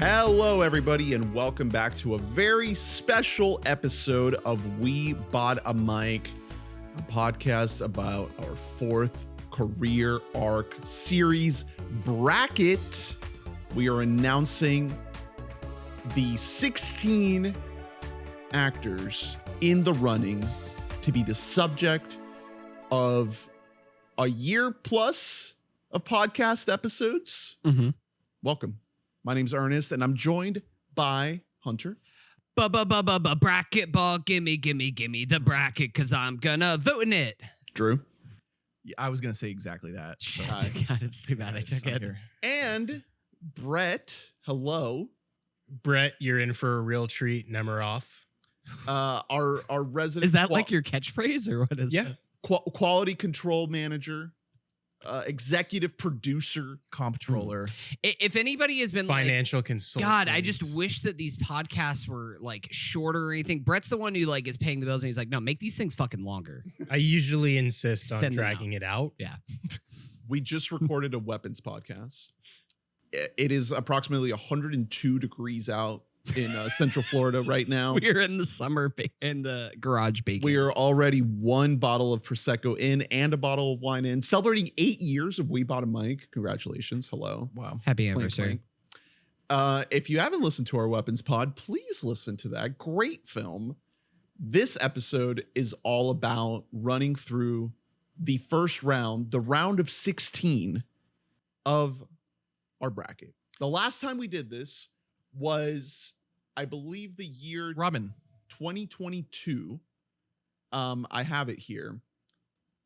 Hello, everybody, and welcome back to a very special episode of We Bought a Mic, a podcast about our fourth career arc series bracket. We are announcing the 16 actors in the running to be the subject of a year plus of podcast episodes. Welcome. My name's Ernest, and I'm joined by Hunter. Bracket ball, gimme the bracket, cause I'm gonna vote in it. Drew. Yeah, I was gonna say exactly that. Shit, God, it's too bad I took it. Here. And Brett. Hello. Brett, you're in for a real treat. Nemiroff. Our resident. Is that like your catchphrase or what is that? Quality control manager, executive producer, Comptroller. If anybody has been Financial consultant. God, I just wish that these podcasts were like shorter or anything. Brett's the one who like is paying the bills and he's like, no, make these things fucking longer. I usually insist on Send them dragging it out. Yeah. We just recorded a weapons podcast. It is approximately 102 degrees out in Central Florida right now. We're in the summer in the garage baking. We are already one bottle of Prosecco in and a bottle of wine in, celebrating 8 years of We Bought a Mic. Congratulations. Hello. Wow. Happy Clink, anniversary. clink. If you haven't listened to our weapons pod, please listen to that. Great film. This episode is all about running through the first round, the round of 16 of our bracket. The last time we did this was, I believe, the year Robin. 2022. I have it here.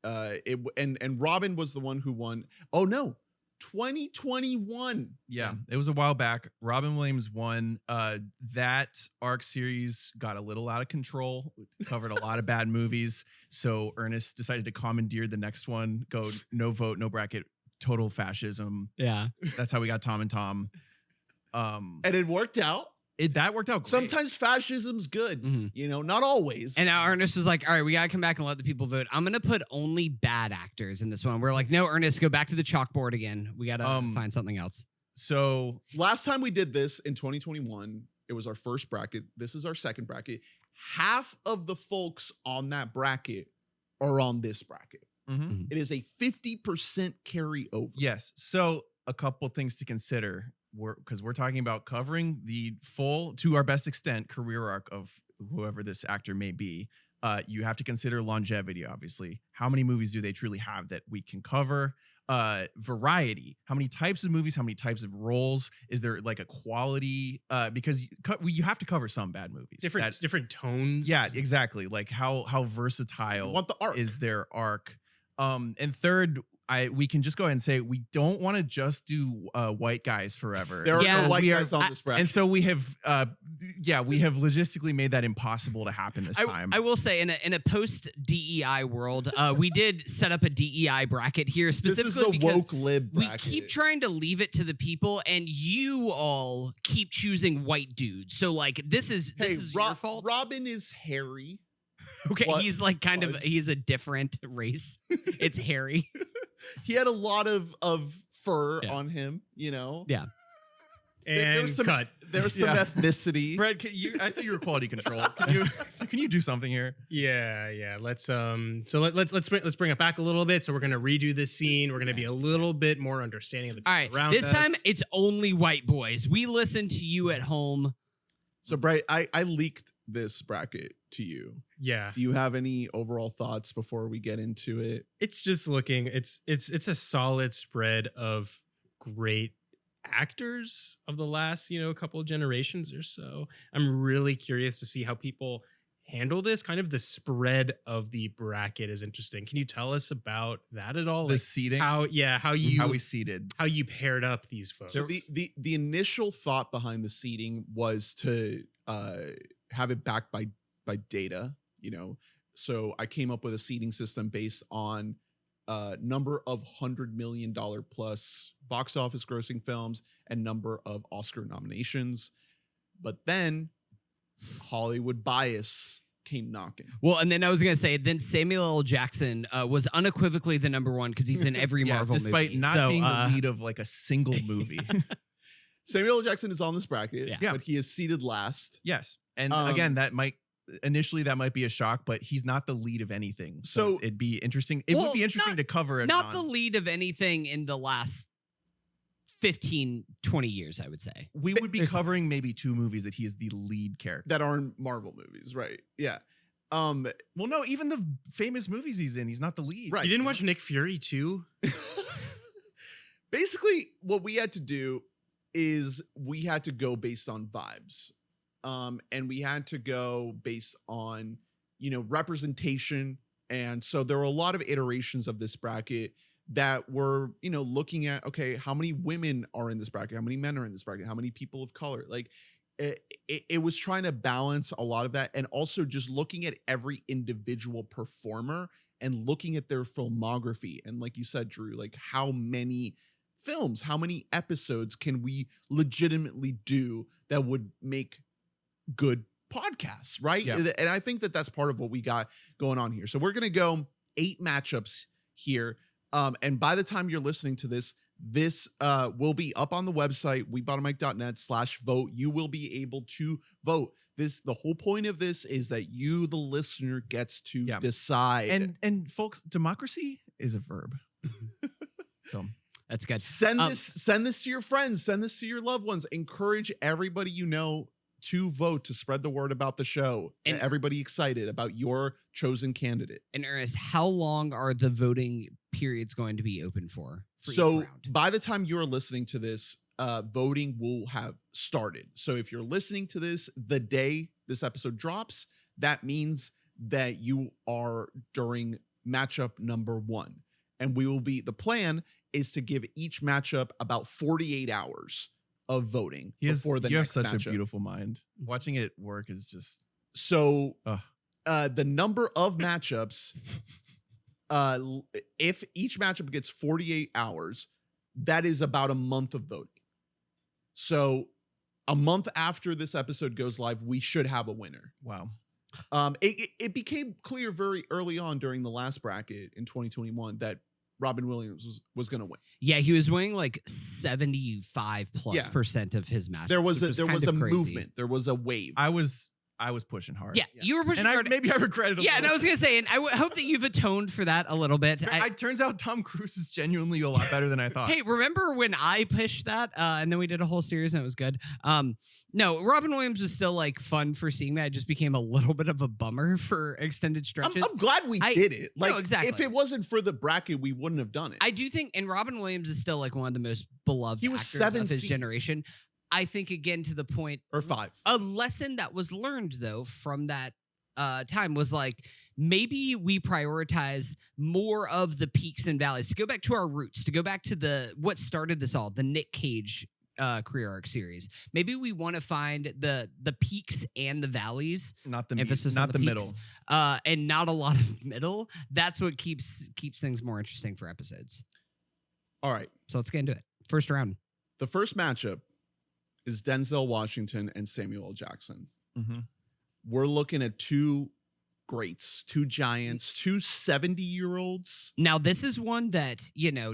And Robin was the one who won. Oh no, 2021. Yeah, it was a while back. Robin Williams won. That arc series got a little out of control. Covered a lot of bad movies. So Ernest decided to commandeer the next one. Go no vote, no bracket. Total fascism. Yeah. That's how we got Tom and Tom. And it worked out. That worked out great. Sometimes fascism's good, you know, not always. And now Ernest was like, all right, we got to come back and let the people vote. I'm going to put only bad actors in this one. We're like, no, Ernest, go back to the chalkboard again. We got to find something else. So last time we did this in 2021, it was our first bracket. This is our second bracket. Half of the folks on that bracket are on this bracket. It is a 50% carryover. yes. So a couple things to consider. Because we're talking about covering the full, to our best extent, career arc of whoever this actor may be. You have to consider longevity, obviously. How many movies do they truly have that we can cover? Variety. How many types of movies? How many types of roles? Is there like a quality? Because you have to cover some bad movies. Different tones. Yeah, exactly. Like how versatile You want the arc. is their arc? And third, we can just go ahead and say we don't want to just do white guys forever. There are no white we guys on this bracket. and so we have logistically made that impossible to happen this time. I will say in a post DEI world, we did set up a DEI bracket here specifically this is the because woke lib we bracket. keep trying to leave it to the people, and you all keep choosing white dudes. So like this is your fault. Robin is hairy. Okay, What he's like was- he's a different race. It's Harry. He had a lot of fur on him, you know. Yeah. There was some, cut. There was some ethnicity. Brad, I thought you were quality control. Can you do something here? Yeah. Let's bring it back a little bit. So we're gonna redo this scene. We're gonna be a little bit more understanding of the All people right. around This us. time it's only white boys. We listen to you at home. So, Bright, I leaked this bracket to you. Yeah. Do you have any overall thoughts before we get into it? It's just looking. It's a solid spread of great actors of the last couple of generations or so. I'm really curious to see how people handle this. Kind of the spread of the bracket is interesting. Can you tell us about that at all? The seating? How we seated. how you paired up these folks. So the initial thought behind the seating was to have it backed by data, you know. So I came up with a seating system based on number of $100 million plus box office grossing films and number of Oscar nominations. But then Hollywood bias came knocking. Well, and then I was going to say, then Samuel L. Jackson was unequivocally the number one because he's in every Marvel despite movie. not being the lead of like a single movie. Samuel L. Jackson is on this bracket, Yeah. but he is seated last. Yes. And again, that might be a shock, but he's not the lead of anything. So it'd be interesting. It would be interesting to cover it. Not the lead of anything in the last 15, 20 years, I would say. We would be covering maybe 2 movies that he is the lead character. That aren't Marvel movies, right? Yeah. Well, no, even the famous movies he's in, he's not the lead. Right. You didn't watch Nick Fury too? Basically, what we had to do is we had to go based on vibes. And we had to go based on, representation. And so there were a lot of iterations of this bracket that were, looking at, okay, how many women are in this bracket? How many men are in this bracket? How many people of color? Like it was trying to balance a lot of that. And also just looking at every individual performer and looking at their filmography. And like you said, Drew, like how many films, how many episodes can we legitimately do that would make good podcasts, right? Yeah. And I think that that's part of what we got going on here. So we're going to go 8 matchups here. And by the time you're listening to this will be up on the website, webotamic.net/vote. You will be able to vote. The whole point of this is that you, the listener, gets to decide. And folks, democracy is a verb. So that's good. Send this to your friends, send this to your loved ones. Encourage everybody you know to vote, to spread the word about the show, and get everybody excited about your chosen candidate. And Ernest, how long are the voting periods going to be open for so each round? By the time you're listening to this, voting will have started. So if you're listening to this the day this episode drops, that means that you are during matchup number 1. And the plan is to give each matchup about 48 hours of voting before the next matchup. You have such a beautiful mind. Watching it work is just... So the number of matchups, if each matchup gets 48 hours, that is about a month of voting. So a month after this episode goes live, we should have a winner. Wow. It became clear very early on during the last bracket in 2021 that Robin Williams was going to win. Yeah, he was winning like 75+% of his matches. There was a movement. There was a wave. I was pushing hard. Yeah, you were pushing hard. Maybe I regret it. And I was gonna say, and I hope that you've atoned for that a little bit. It turns out Tom Cruise is genuinely a lot better than I thought. Hey, remember when I pushed that, and then we did a whole series and it was good. No, Robin Williams was still like fun for seeing that. It just became a little bit of a bummer for extended stretches. I'm glad we did it. Like, no, exactly. If it wasn't for the bracket, we wouldn't have done it. I do think, and Robin Williams is still like one of the most beloved actors of his generation. I think, again, to the point, or 5. A lesson that was learned though from that time was like, maybe we prioritize more of the peaks and valleys, to go back to our roots, to go back to what started this all, the Nick Cage career arc series. Maybe we want to find the peaks and the valleys, not the emphasis not on the peaks, middle, and not a lot of middle. That's what keeps things more interesting for episodes. All right, so let's get into it. First round. The first matchup is Denzel Washington and Samuel L. Jackson. Mm-hmm. We're looking at 2 greats, 2 giants, 2 70-year-olds. Now, this is one that,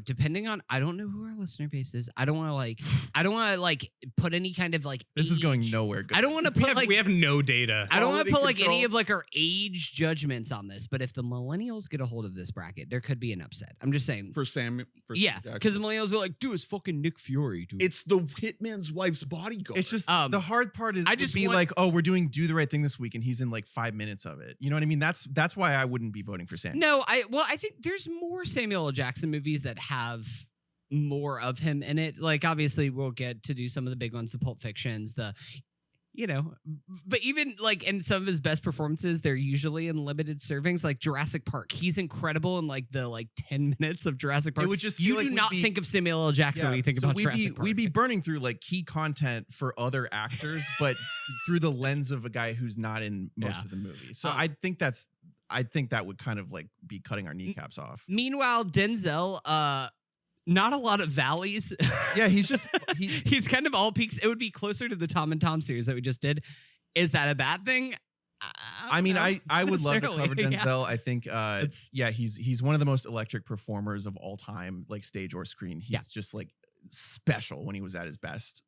depending on, I don't know who our listener base is. I don't want to put any kind of like this age. is going nowhere good. I don't want to put we have no data. I don't want to put like any of like our age judgments on this, but if the millennials get a hold of this bracket, there could be an upset. I'm just saying. For Sam. Yeah, because the millennials are like, dude, it's fucking Nick Fury, dude. It's the hitman's wife's bodyguard. It's just the hard part is like, oh, we're doing Do the Right Thing this week, and he's in like 5 minutes of it. You know what I mean? That's why I wouldn't be voting for Sam. No, I think there's more Samuel L. Jackson movies that have more of him in it. Like, obviously, we'll get to do some of the big ones, the Pulp Fictions, but even like in some of his best performances, they're usually in limited servings, like Jurassic Park. He's incredible in like the 10 minutes of Jurassic Park. It would just you feel do like not think of Samuel L. Jackson when you think about Jurassic Park. We'd be burning through like key content for other actors, but through the lens of a guy who's not in most of the movie. So I think that would kind of like be cutting our kneecaps off. Meanwhile, Denzel, not a lot of valleys. Yeah, he's kind of all peaks. It would be closer to the Tom and Tom series that we just did. Is that a bad thing? I would love to cover Denzel. Yeah. I think he's one of the most electric performers of all time, like stage or screen. He's just like special when he was at his best.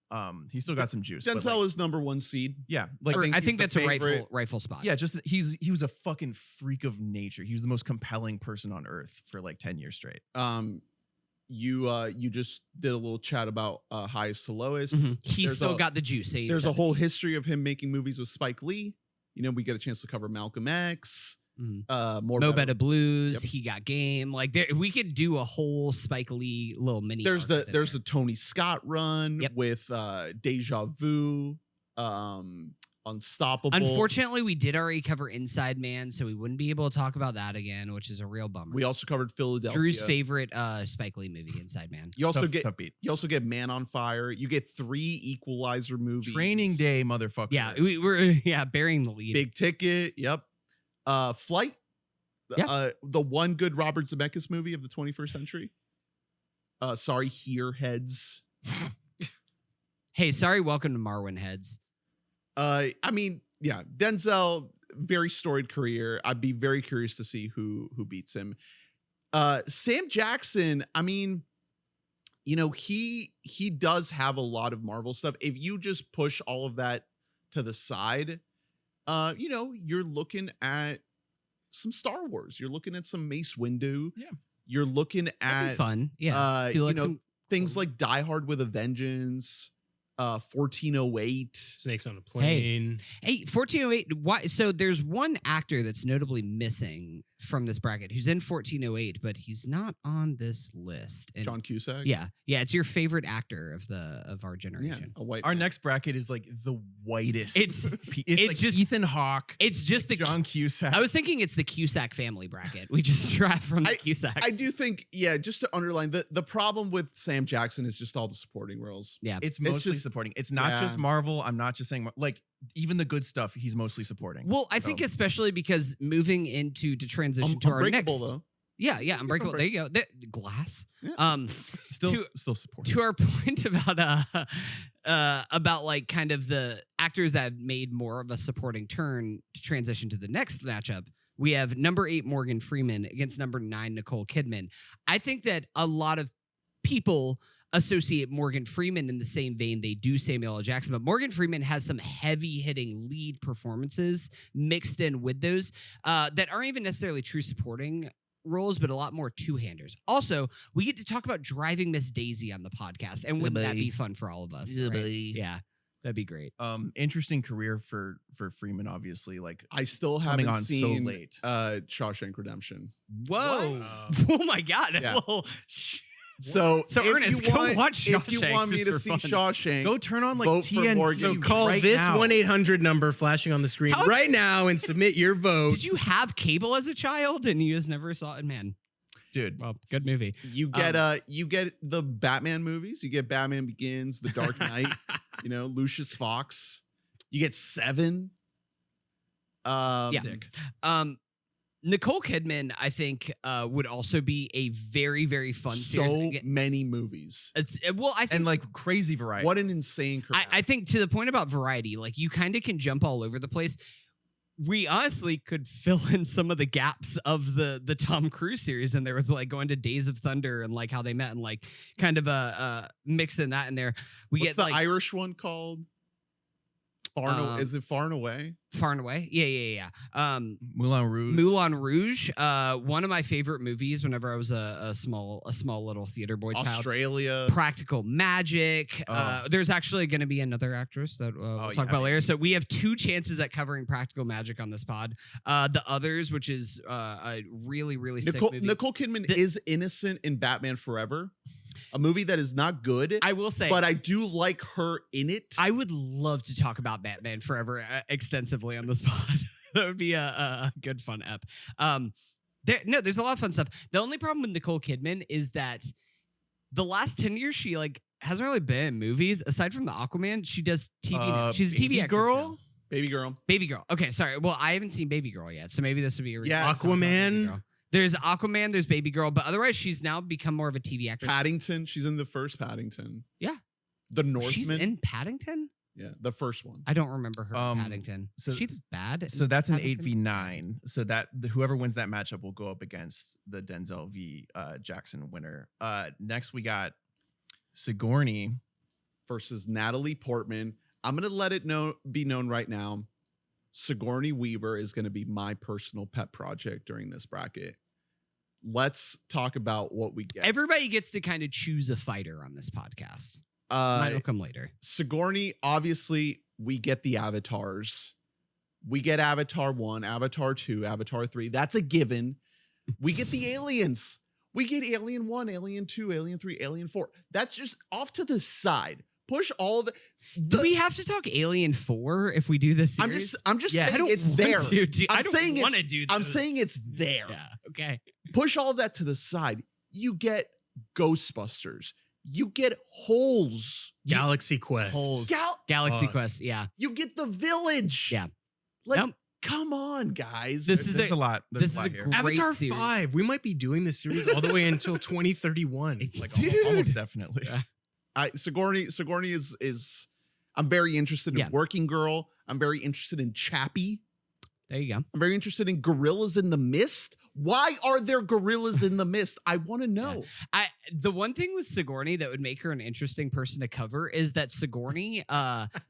He still got some juice. but, Denzel like, is number 1 seed. yeah, like I he's think the that's a favorite. rightful spot. yeah, just he was a fucking freak of nature. He was the most compelling person on earth for like 10 years straight. You just did a little chat about highest to lowest. Mhm. He's There's still a- got the juice. There's a whole history of him making movies with Spike Lee. You know, we get a chance to cover Malcolm X. More Mo Better- Better Blues. Yep. He got game. Like we could do a whole Spike Lee little mini. There's arc the within there's there. the Tony Scott run Yep. with Deja Vu, Unstoppable. Unfortunately, we did already cover Inside Man, so we wouldn't be able to talk about that again, which is a real bummer. We also covered Philadelphia. Drew's favorite Spike Lee movie, Inside Man. You also Tough beat. you also get Man on Fire. You get 3 Equalizer movies. Training Day, motherfucker. Yeah, we're burying the lead. Big Ticket. Yep. Flight. Yeah. The one good Robert Zemeckis movie of the 21st century. Sorry, Here Heads. Hey, sorry, welcome to Marwin Heads. I mean, yeah, Denzel, very storied career. I'd be very curious to see who beats him. Sam Jackson, I mean, you know, he does have a lot of Marvel stuff. If you just push all of that to the side, you know, you're looking at some Star Wars. You're looking at some Mace Windu. Yeah. You're looking That'd be at fun. Yeah. Do you like know, some- things like Die Hard with a Vengeance, 1408. Snakes on a Plane. Hey, 1408. Why? So there's one actor that's notably missing from this bracket who's in 1408, but he's not on this list. And John Cusack. yeah, it's your favorite actor of our Yeah, generation. a white Our man. next bracket is like the whitest. It's it's like just- Ethan Hawke. It's just the. John Cusack. I was thinking it's the Cusack family bracket. We just draft from the Cusacks. I do think, yeah, just to underline the problem with Sam Jackson is just all the supporting roles. Yeah. It's mostly just- supporting. It's not yeah. just Marvel. I'm not just saying like even the good stuff. He's mostly supporting. Well, I think So- especially because moving into to transition to our next. Unbreakable, though. Yeah, Unbreakable. There you go. Glass. Yeah. still to- supporting. To our point about like kind of the actors that made more of a supporting turn to transition to the next matchup, we have number 8 Morgan Freeman against number 9 Nicole Kidman. I think that a lot of people associate Morgan Freeman in the same vein they do Samuel L. Jackson, but Morgan Freeman has some heavy hitting lead performances mixed in with those that aren't even necessarily true supporting roles, but a lot more two-handers. Also, we get to talk about Driving Miss Daisy on the podcast, and wouldn't that be fun for all of us? Right? Yeah, that'd be great. Interesting career for Freeman, obviously. Like I still coming haven't on seen so late. Shawshank Redemption. Whoa! What? Oh my God! Yeah. Whoa. So So, if Ernest, you go want, watch if you Shawshank want me just to for see fun. Shawshank, Go turn on like Vote for TNT. Morgan. So call right this now. 1-800 number flashing on the screen How- right now and submit your vote. Did you have cable as a child and you just never saw it? Man, dude. well, good movie. you get the Batman movies. You get Batman Begins, The Dark Knight. You know, Lucius Fox. You get Seven. Yeah. Sick. Nicole Kidman, I think, would also be a very, very fun series. So Again, many movies. well, I think And like crazy variety. What an insane career. I think to the point about variety, like you kind of can jump all over the place. We honestly could fill in some of the gaps of the Tom Cruise series, and there was like going to Days of Thunder and like how they met and like kind of mixing that in there. We What's get the like Irish one called? Is it Far and Away? Far and Away. Yeah. Moulin Rouge. Moulin Rouge, one of my favorite movies whenever I was a small little theater boy child. Australia. Practical Magic. There's actually going to be another actress that we'll Oh, talk yeah, about later. maybe. So we have 2 chances at covering Practical Magic on this pod. The Others, which is a really, really sick movie. Nicole Kidman is innocent in Batman Forever, a movie that is not good. I will say, but I do like her in it. I would love to talk about Batman Forever extensively on this pod. That would be a good fun ep. There's a lot of fun stuff. The only problem with Nicole Kidman is that the last 10 years she like hasn't really been in movies aside from the Aquaman. She does TV now. She's a TV Baby actress Girl? now. Baby Girl. Baby Girl. Okay, sorry. Well, I haven't seen Baby Girl yet, so maybe this would be a reason. Yeah, to talk about Baby Aquaman. Girl. There's Aquaman, there's Baby Girl, but otherwise she's now become more of a TV actress. Paddington. She's in the first Paddington. Yeah. The Northman. She's in Paddington? Yeah, the first one. I don't remember her in Um, Paddington. so- She's bad. So in that's an Paddington? 8v9. So that whoever wins that matchup will go up against the Denzel v Jackson winner. Next we got Sigourney. versus Natalie Portman. I'm going to let it be known right now. Sigourney Weaver is going to be my personal pet project during this bracket. Let's talk about what we get. Everybody gets to kind of choose a fighter on this podcast. Mine will come later. Sigourney, obviously, we get the avatars. We get Avatar 1, Avatar 2, Avatar 3. That's a given. We get the aliens. We get Alien 1, Alien 2, Alien 3, Alien 4. That's just off to the side. Push all of Do we have to talk Alien 4 if we do this series? I'm just Yeah, I saying don't it's want there. to do- I I'm don't saying want to it's- do I'm those. saying it's there. Yeah. Okay. Push all of that to the side. You get Ghostbusters. You get Holes. Galaxy Quest. Holes. Galaxy Fuck. Quest. Yeah. You get The Village. Yeah. Like, Nope. come on, guys. This is There's a lot. There's this is a lot a here. great Avatar series. 5. We might be doing this series all the way until 2031. Like Dude. almost definitely. Yeah. Sigourney is I'm very interested in Yeah. Working Girl. I'm very interested in Chappie. There you go. I'm very interested in Gorillas in the Mist. Why are there gorillas in the mist? I want to know. The one thing with Sigourney that would make her an interesting person to cover is that Sigourney,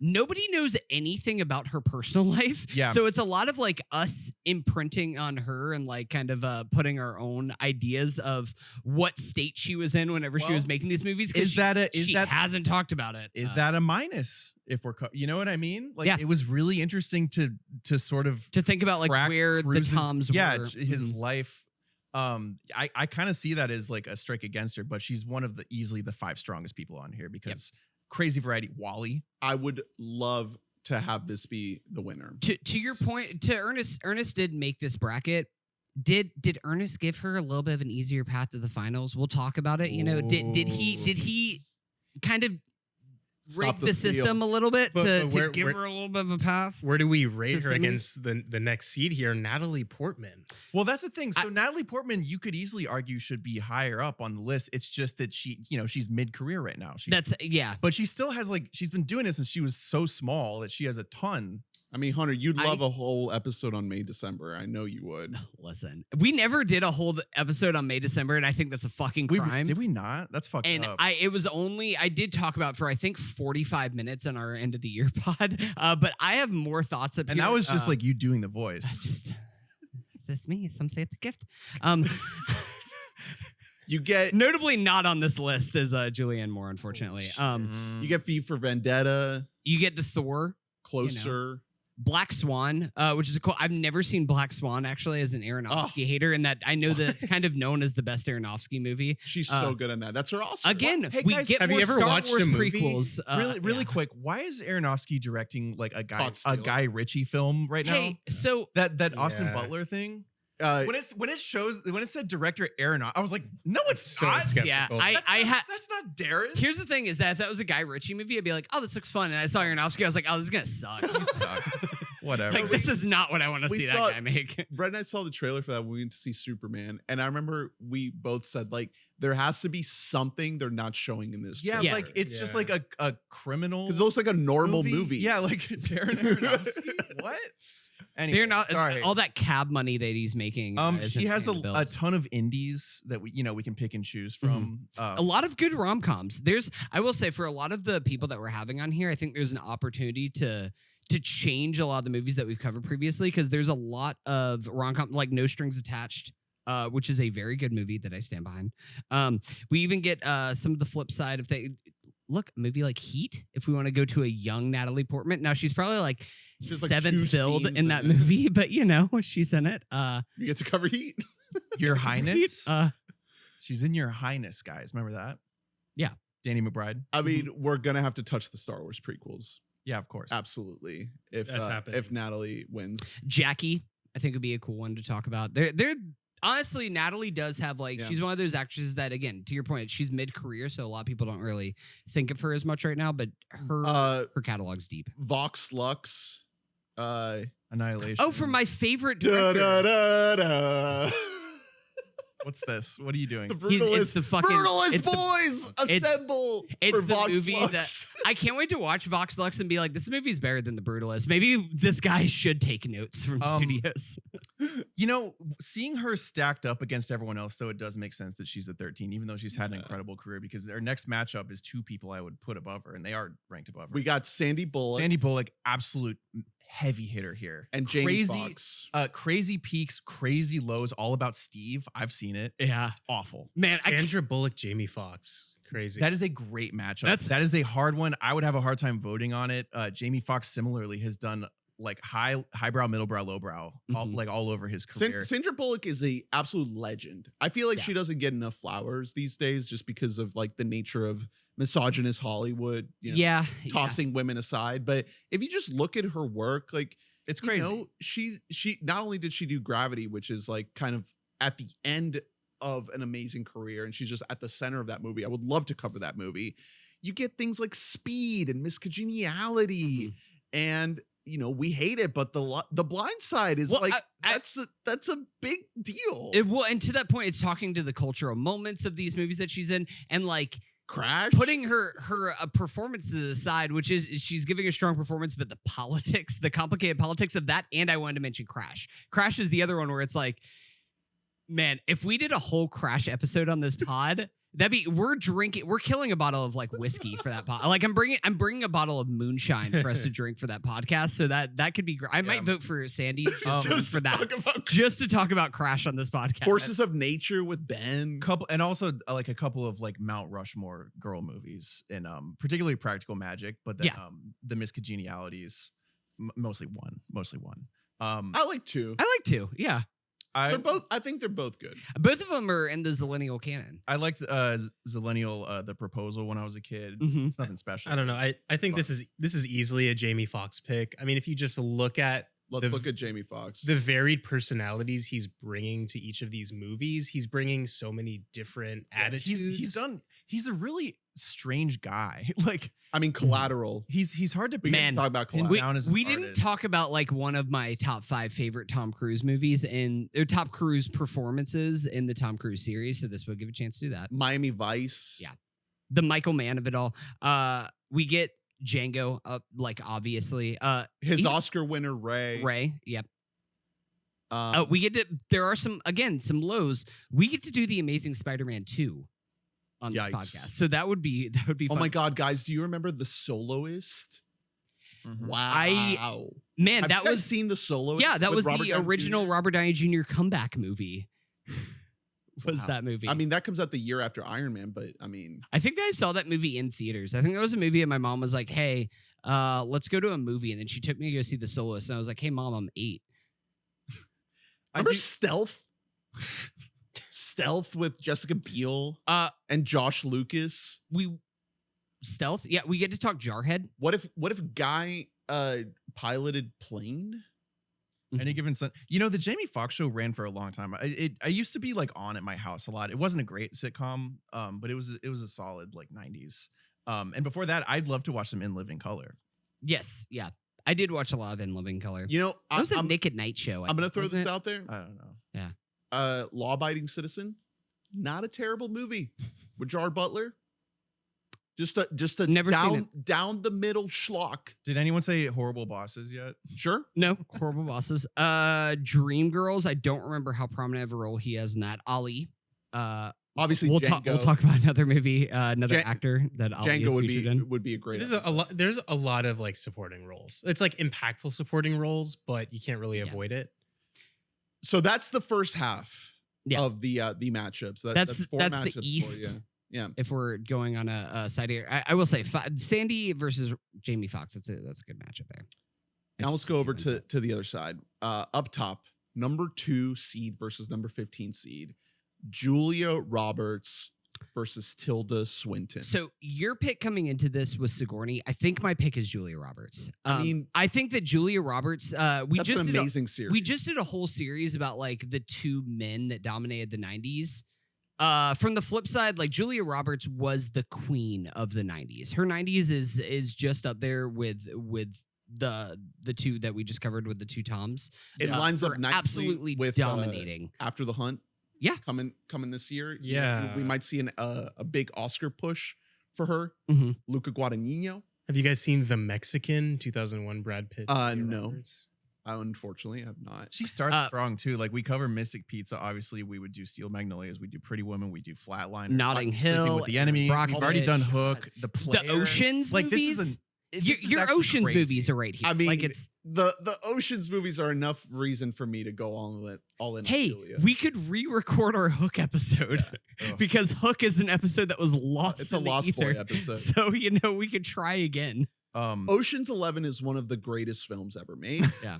nobody knows anything about her personal life. Yeah. So it's a lot of like us imprinting on her and like kind of putting our own ideas of what state she was in whenever she Well, was making these movies. 'Cause she hasn't talked about it. Is that a minus? If we're, you know what I mean? Like, Yeah. it was really interesting to sort of to think about like track where Cruise's- the Toms yeah, were? his Mhm. life. I kind of see that as like a strike against her, but she's one of the easily the 5 strongest people on here because crazy variety. Wally. I would love to have this be the winner. To your point, to Ernest did make this bracket. Did Ernest give her a little bit of an easier path to the finals? We'll talk about it. You know, did he kind of rig Stop the the system a little bit But to where- give her a little bit of a path? Where do we rate To her Simmons? against the next seed here? Natalie Portman. Well, that's the thing. So Natalie Portman, you could easily argue should be higher up on the list. It's just that she's mid-career right now. But she still has she's been doing this since she was so small that she has a ton. I mean, Hunter, you'd love a whole episode on May, December. I know you would. Listen, we never did a whole episode on May, December, and I think that's a fucking crime. Did we not? That's fucked And up. I did talk about for I think 45 minutes on our end of the year pod, but I have more thoughts up and here. that was just like you doing the voice. That's me. Some say it's a gift. You get Notably not on this list is Julianne Moore, unfortunately. you get V for Vendetta, You get the Thor, Closer. Black Swan, which is a cool. I've never seen Black Swan actually as an Aronofsky hater, and that I know that it's kind of known as the best Aronofsky movie. She's so good in that. That's her Oscar. Again, Hey, we guys, get have you more ever Star watched Wars a movie? prequels. Really Yeah. quick. Why is Aronofsky directing like a Pot Stealer. Guy Ritchie film right now? Hey, so That Austin Yeah. Butler thing. Uh, When it said director Aronofsky, I was like, no, it's So not. skeptical. yeah, That's I not- had. that's not Darren. Here's the thing: is that if that was a Guy Ritchie movie, I'd be like, "Oh, this looks fun." And I saw Aronofsky, I was like, "Oh, this is gonna suck." You suck. Whatever. Like, this is not what I want to we see that saw- guy make. Brett and I saw the trailer for that when we went to see Superman, and I remember we both said like there has to be something they're not showing in this. Yeah, Yeah. like it's just Yeah. like a criminal. because it looks like a normal movie. Yeah, like Darren Aronofsky. What? Anyway, They're not sorry. all that cab money that he's making. She isn't has paying the a bills. ton of indies that we can pick and choose from. A lot of good rom-coms. I will say, for a lot of the people that we're having on here, I think there's an opportunity to change a lot of the movies that we've covered previously, because there's a lot of rom-com, like No Strings Attached, which is a very good movie that I stand behind. We even get some of the flip side of a movie like Heat, if we want to go to a young Natalie Portman. Now, she's probably like Just, like, 7th 2 build scenes in that in it. movie, but she's in it. You get to cover Heat. Your Highness. Heat, She's in Your Highness, guys. Remember that? Yeah. Danny McBride. I mean, we're gonna have to touch the Star Wars prequels. Yeah, of course. Absolutely. If That's happening. if Natalie wins, Jackie, I think would be a cool one to talk about. They're honestly, Natalie does have she's one of those actresses that, again, to your point, she's mid-career, so a lot of people don't really think of her as much right now, but her catalog's deep. Vox Lux. Annihilation. Oh, for my favorite Da, director. da, da, da. What's this? What are you doing? The It's brutalist, the fucking brutalist it's the- boys assemble. it's for the Vox movie Lux. that I can't wait to watch Vox Lux and be like, this movie's better than The Brutalist. Maybe this guy should take notes from studios. You know, seeing her stacked up against everyone else, though, it does make sense that she's a 13, even though she's had an incredible career, because their next matchup is two people I would put above her, and they are ranked above her. We got Sandy Bullock. Sandy Bullock, absolute heavy hitter here. And Jamie Foxx. Crazy peaks, crazy lows, all about Steve. I've seen it. Yeah. It's awful. Man, Sandra Bullock, Jamie Foxx. Crazy. That is a great matchup. That is a hard one. I would have a hard time voting on it. Jamie Foxx similarly has done like highbrow, middlebrow, lowbrow, all over his career. Sandra Bullock is a absolute legend. I feel like she doesn't get enough flowers these days just because of like the nature of misogynist Hollywood, tossing women aside. But if you just look at her work, like it's crazy. You know, she not only did she do Gravity, which is like kind of at the end of an amazing career, and she's just at the center of that movie. I would love to cover that movie. You get things like Speed and Miss Congeniality, and you know, we hate it, but the Blind Side is that's a big deal. And to that point, it's talking to the cultural moments of these movies that she's in, and like Crash, putting her performance to the side, which is she's giving a strong performance, but the politics, the complicated politics of that. And I wanted to mention Crash. Crash is the other one where it's like, man, if we did a whole Crash episode on this pod, we're killing a bottle of like whiskey for that pod. Like I'm bringing a bottle of moonshine for us to drink for that podcast. So that could be great. I might vote for Sandy just for that, just to talk about Crash on this podcast. Forces of Nature with Ben, and also like a couple of like Mount Rushmore girl movies, and particularly Practical Magic, but then the Miss Congenialities, mostly one. I like two. Yeah. I think they're both good. Both of them are in the Zillennial canon. I liked Zillennial, The Proposal, when I was a kid. It's nothing special. I don't know. I think this is easily a Jamie Foxx pick. I mean, if you just look at look at Jamie Foxx, the varied personalities he's bringing to each of these movies, he's bringing so many different attitudes. He's a really strange guy. Like, I mean, Collateral. He's hard to talk about Collateral. We didn't talk about like one of my top 5 favorite Tom Cruise movies and their top Cruise performances in the Tom Cruise series. So this will give a chance to do that. Miami Vice. Yeah. The Michael Mann of it all. We get Django up, like obviously. Oscar winner, Ray. Yep. We get to, there are some lows. We get to do the Amazing Spider-Man 2 on this podcast. So that would be fun. Oh my God, guys, do you remember The Soloist? Mm-hmm. Wow. Have you seen The Soloist? Yeah, that was the original Robert Downey Jr. comeback movie. That movie. I mean, that comes out the year after Iron Man, but I mean, I think I saw that movie in theaters. I think that was a movie and my mom was like, hey, let's go to a movie. And then she took me to go see The Soloist. And I was like, hey, Mom, I'm 8. Remember Stealth? Stealth with Jessica Biel and Josh Lucas. Stealth? Yeah, we get to talk Jarhead. What if Guy piloted Plane? Any Given Sunday. You know, the Jamie Foxx show ran for a long time. I used to be like on at my house a lot. It wasn't a great sitcom, but it was a solid like 90s. And before that, I'd love to watch some In Living Color. Yes, yeah. I did watch a lot of In Living Color. You know, it was a Nick at Night show. I'm going to throw this out there. I don't know. Yeah. Law Abiding Citizen, not a terrible movie with Gerard Butler. Just a Never down the middle schlock. Did anyone say Horrible Bosses yet? Sure. No, Horrible Bosses. Dreamgirls. I don't remember how prominent of a role he has in that. Ali. Obviously, we'll Django. talk about another movie, another actor that Ali Django is featured in. would be a great. There's a lot of like supporting roles. It's like impactful supporting roles, but you can't really avoid it. So that's the first half of the matchups. That's four that's matchups the East. For you. Yeah. If we're going on a side here, I will say Sandy versus Jamie Foxx. That's a good matchup there. Now let's go over to the other side. Up top, number 2 seed versus number 15 seed. Julia Roberts versus Tilda Swinton. So your pick coming into this was Sigourney. I think my pick is Julia Roberts. I think that Julia Roberts. That's an amazing series. We just did a whole series about like the 2 men that dominated the 90s. From the flip side, like Julia Roberts was the queen of the 90s. Her 90s is just up there with the 2 that we just covered with the 2 Toms. It lines up nicely absolutely with dominating. After the Hunt. Yeah, coming this year. Yeah, we might see a big Oscar push for her. Mm-hmm. Luca Guadagnino. Have you guys seen The Mexican 2001 Brad Pitt? No. I unfortunately have not. She starts strong too. Like we cover Mystic Pizza. Obviously, we would do Steel Magnolias. We do Pretty Woman. We do Flatline. Notting Hill, with the Enemy. Brockovich. We've already done Hook. The Player. The Oceans like movies. this is Your actually Oceans crazy. movies are right here. I mean, like it's the Oceans movies are enough reason for me to go all in. hey, on Julia. we could re-record our Hook episode Ugh. because Hook is an episode that was lost. It's a in the Lost Boy ether. episode. So we could try again. Ocean's 11 is one of the greatest films ever made. Yeah.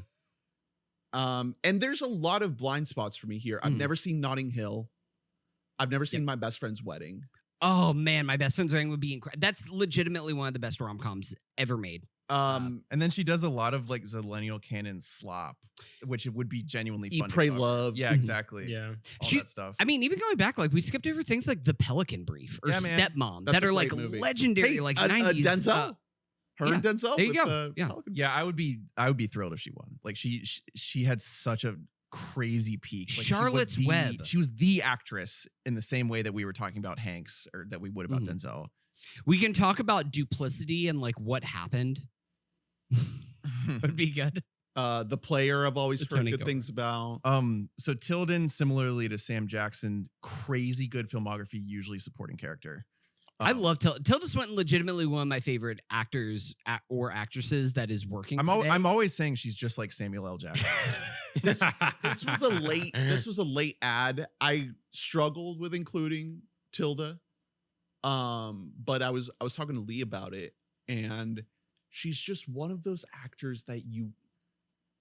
And there's a lot of blind spots for me here. I've Mm. never seen Notting Hill. I've never seen My Best Friend's Wedding. Oh man, My Best Friend's Wedding would be incredible. That's legitimately one of the best rom-coms ever made. and then she does a lot of like Zillennial canon slop, which it would be genuinely Eat, fun. to Pray, cover. Love. Yeah, Mhm. exactly. Yeah. All She- that stuff. I mean, even going back, like we skipped over things like The Pelican Brief or Yeah, man. Stepmom That's that a are like great movie. legendary, Hey, like a 90s. Denzel. Her and yeah. Denzel. There you with go. the Yeah. Pelican. Yeah, I would be thrilled if she won. Like she had such a crazy peak. Like, Charlotte's Web. She was the actress in the same way that we were talking about Hanks or that we would about Mhm. Denzel. We can talk about duplicity and like what happened. Would be good. The Player I've always The heard Tony good Gold. things about. So Tilden, similarly to Sam Jackson, crazy good filmography, usually supporting character. I love Tilda Swinton. Legitimately one of my favorite actors or actresses that is working. today. I'm always saying she's just like Samuel L. Jackson. This was a late ad. I struggled with including Tilda. But I was talking to Lee about it, and she's just one of those actors that you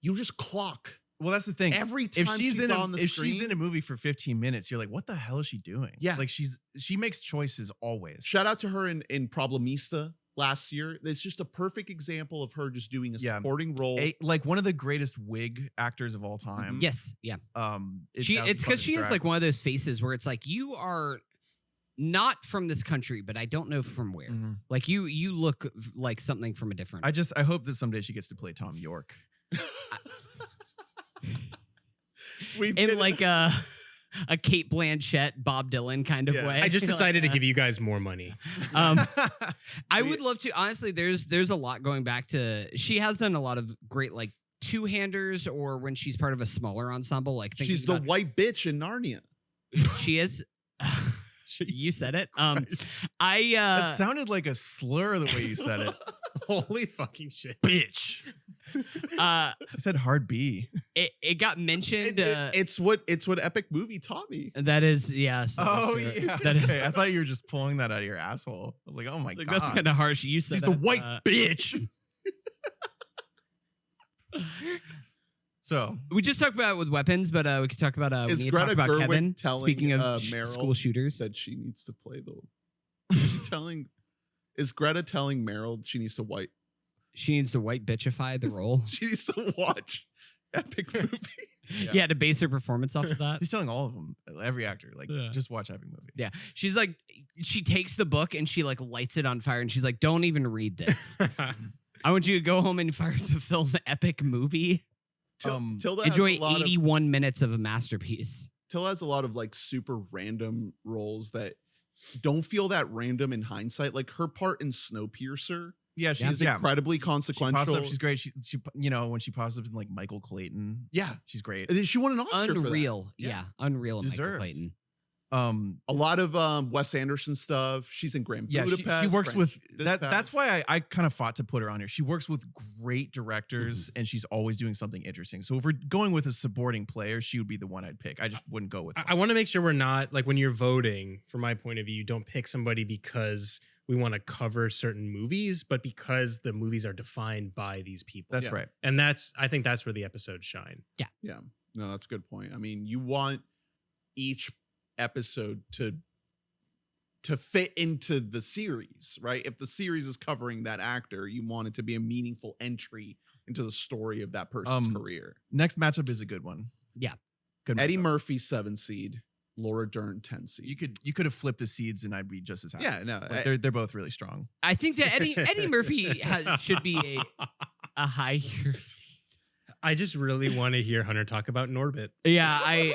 just clock Well, that's the thing. every time If she's in on the if screen. she's in a movie for 15 minutes, you're like, what the hell is she doing? Yeah. Like she makes choices always. Shout out to her in Problemista last year. It's just a perfect example of her just doing a Yeah. supporting role. Like one of the greatest wig actors of all time. Yes, yeah. It's It's because she is like one of those faces where it's like you are not from this country, but I don't know from where. Like you look like something from a different. I hope that someday she gets to play Tom York. We in did- like a Kate Blanchett, Bob Dylan kind of Yeah. way. I just Like, decided to give you guys more money. I would love to. Honestly, there's a lot going back to. She has done a lot of great like two-handers, or when she's part of a smaller ensemble. Like thinking she's the about- white bitch in Narnia. She is. You said it. That I sounded like a slur the way you said it. Holy fucking shit. Bitch. I said hard B. it got mentioned. It's what Epic Movie taught me. That is yes. Oh sure. yeah. That is. Okay, I thought you were just pulling that out of your asshole. I was like, oh my Like, god. that's kind of harsh. You said She's the it. white bitch. So We just talked about it with weapons, but we could talk about we Is need to talk Greta about Gerwig Kevin. telling, Speaking of Meryl school shooters, Said she needs to play is Greta telling Meryl she needs to she needs to white bitchify the role. she needs to watch Epic Movie? Yeah. to base her performance off of that. she's telling all of them, every actor, like Yeah. just watch Epic Movie. Yeah, she's like, she takes the book and she like lights it on fire, and she's like, "Don't even read this. I want you to go home and fire the film Epic Movie. Tilda Enjoy has a lot 81 minutes of a masterpiece." Tilda has a lot of like super random roles that don't feel that random in hindsight. Like her part in Snowpiercer Yeah, is she's incredibly She pops consequential. up, she's great. She when she pops up in like Michael Clayton, yeah, she's great. and then she won an Oscar for that. Unreal, Yeah. yeah, unreal. Michael Deserved. Clayton. A lot of Wes Anderson stuff. She's in Grand Yeah, Budapest. she works with French that. Dispatch. That's why I kind of fought to put her on here. She works with great directors, and she's always doing something interesting. So if we're going with a supporting player, she would be the one I'd pick. I just wouldn't go with. I want to make sure we're not like when you're voting, from my point of view, you don't pick somebody because we want to cover certain movies, but because the movies are defined by these people. That's Yeah. right. And I think that's where the episodes shine. Yeah, no, that's a good point. I mean, you want each episode to fit into the series, right? If the series is covering that actor, you want it to be a meaningful entry into the story of that person's career. Next matchup is a good one. Yeah. Good Eddie matchup. Murphy 7 seed, Laura Dern 10 seed. You could have flipped the seeds, and I'd be just as happy. Yeah, no, Like, they're both really strong. I think that Eddie Murphy should be a high years. I just really want to hear Hunter talk about Norbit. Yeah,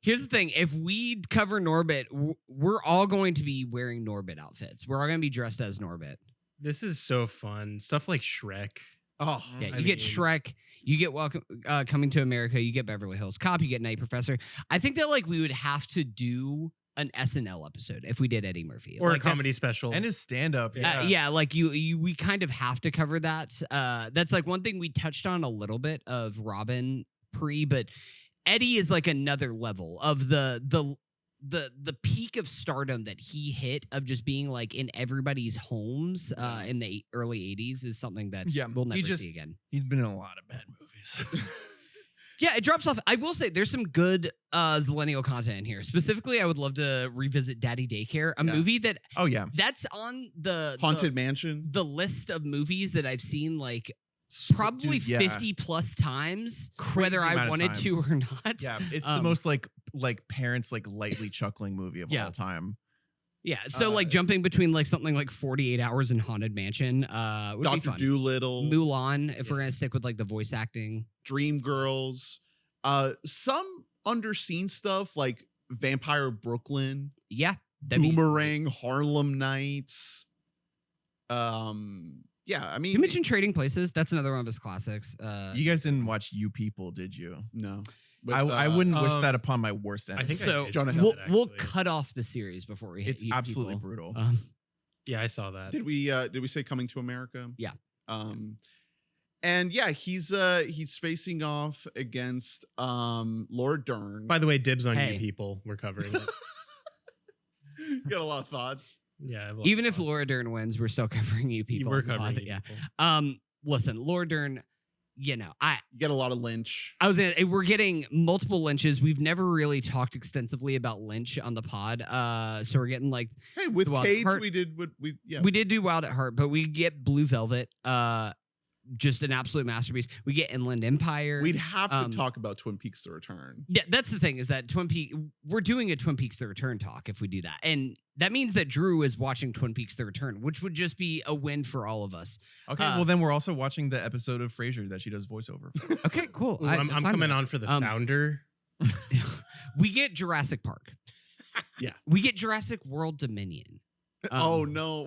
here's the thing. If we cover Norbit, we're all going to be wearing Norbit outfits. We're all going to be dressed as Norbit. This is so fun. Stuff like Shrek. Oh, Yeah, I you get mean- Shrek, you get Welcome Coming to America, you get Beverly Hills Cop, you get Night Professor. I think that like we would have to do an SNL episode if we did Eddie Murphy or like, a comedy special. And his stand-up. Yeah. yeah, like we kind of have to cover that. That's like one thing we touched on a little bit of Robin but Eddie is like another level of the peak of stardom that he hit of just being like in everybody's homes in the early 80s is something that we'll never see again. He's been in a lot of bad movies. Yeah, it drops off. I will say there's some good Zillennial content in here. Specifically, I would love to revisit Daddy Daycare, a movie that Oh yeah. that's on the Haunted Mansion. the list of movies that I've seen like probably Dude, yeah. 50 plus times, whether Crazy I amount of wanted to or not. Yeah, it's the most like parents like lightly chuckling movie of all time. Yeah, so like jumping between like something like 48 Hours in Haunted Mansion would be Dr. fun. Doolittle. Mulan, if we're gonna stick with like the voice acting. Dreamgirls. Some underseen stuff like Vampire Brooklyn. Yeah, that'd be- Boomerang, Harlem Nights. Yeah, I mean, You mentioned Trading Places. That's another one of his classics. You guys didn't watch You People, did you? no. I wouldn't wish that upon my worst enemy. I think so. I did Jonah see Hill. that, We'll actually. cut off the series before we hit. It's You absolutely People. brutal. Yeah, I saw that. Did we say Coming to America? Yeah. And yeah, he's facing off against Laura Dern. By the way, dibs on Hey. you people. We're covering it. You got a lot of thoughts. Yeah. I have a lot Even of if thoughts. Laura Dern wins, we're still covering you people. we're on the covering pod, you Yeah. people. Listen, Laura Dern. You know, You get a lot of Lynch. we're getting multiple Lynches. We've never really talked extensively about Lynch on the pod. So we're getting like Hey, with Wild Cage, Heart- we did what we yeah. we did do Wild at Heart, but we get Blue Velvet. Just an absolute masterpiece. We get Inland Empire. We'd have to um, talk about Twin Peaks: The Return. Yeah, that's the thing is that we're doing a Twin Peaks: The Return talk if we do that. And that means that Drew is watching Twin Peaks: The Return, which would just be a win for all of us. Okay, well then we're also watching the episode of Frasier that she does voiceover for. Okay, cool. Ooh, I'm fine coming with on for the Um, founder. that. We get Jurassic Park. Yeah. We get Jurassic World Dominion. Oh no.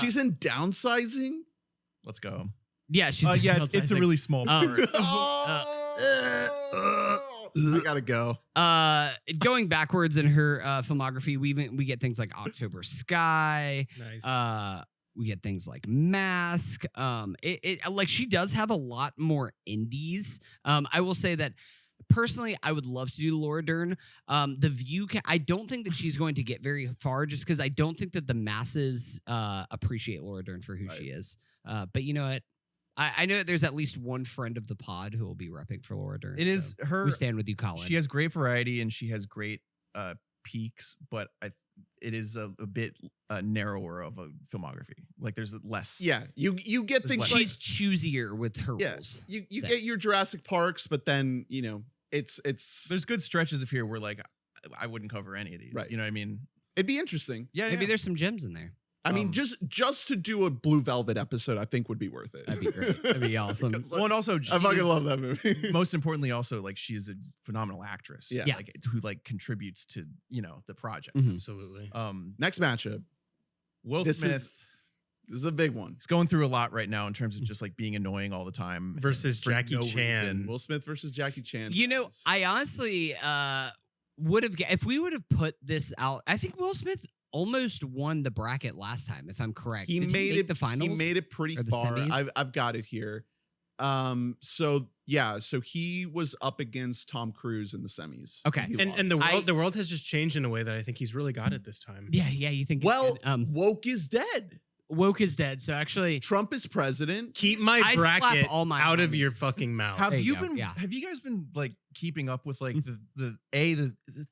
She's in Downsizing. Let's go. Yeah, she's Yeah, it's a really small part. I gotta go. Going backwards in her filmography, we get things like October Sky. Nice. We get things like Mask. Like she does have a lot more indies. I will say that personally, I would love to do Laura Dern. The View. I don't think that she's going to get very far, just because I don't think that the masses appreciate Laura Dern for who she is. But you know what? I know that there's at least one friend of the pod who will be repping for Laura Dern. It is so her. We stand with you, Colin. She has great variety and she has great peaks, but it is a bit narrower of a filmography. Like there's less. Yeah, you get There's things. less. Like, She's choosier with her yeah, rules. you set. get your Jurassic Parks, but then you know it's There's good stretches of here where like I wouldn't cover any of these. Right. You know what I mean? it'd be interesting. Yeah. Maybe there's some gems in there. I mean, just to do a Blue Velvet episode, I think would be worth it. That'd be great. That'd be awesome. Because, Well, and also I fucking love that movie. Most importantly, also like she is a phenomenal actress. Yeah. Yeah. Like who like contributes to the project. Mhm. Absolutely. Next matchup. Will This Smith is a big one. is going through a lot right now in terms of just like being annoying all the time Versus and for Jackie no Chan. reason. Will Smith versus Jackie Chan. You know, fans. I honestly would have if we would have put this out. I think Will Smith almost won the bracket last time, if I'm correct. he Did made make it the finals. He made it pretty Or the far. semis? I've got it here. So he was up against Tom Cruise in the semis. Okay. He And lost. the world has just changed in a way that I think he's really got it this time. Yeah, you think? well, it did. woke is dead. Woke is dead. So actually, Trump is president. Keep my I slap bracket all my out of your moments. fucking mouth. Have There you you go, been? yeah. Have you guys been like keeping up with like the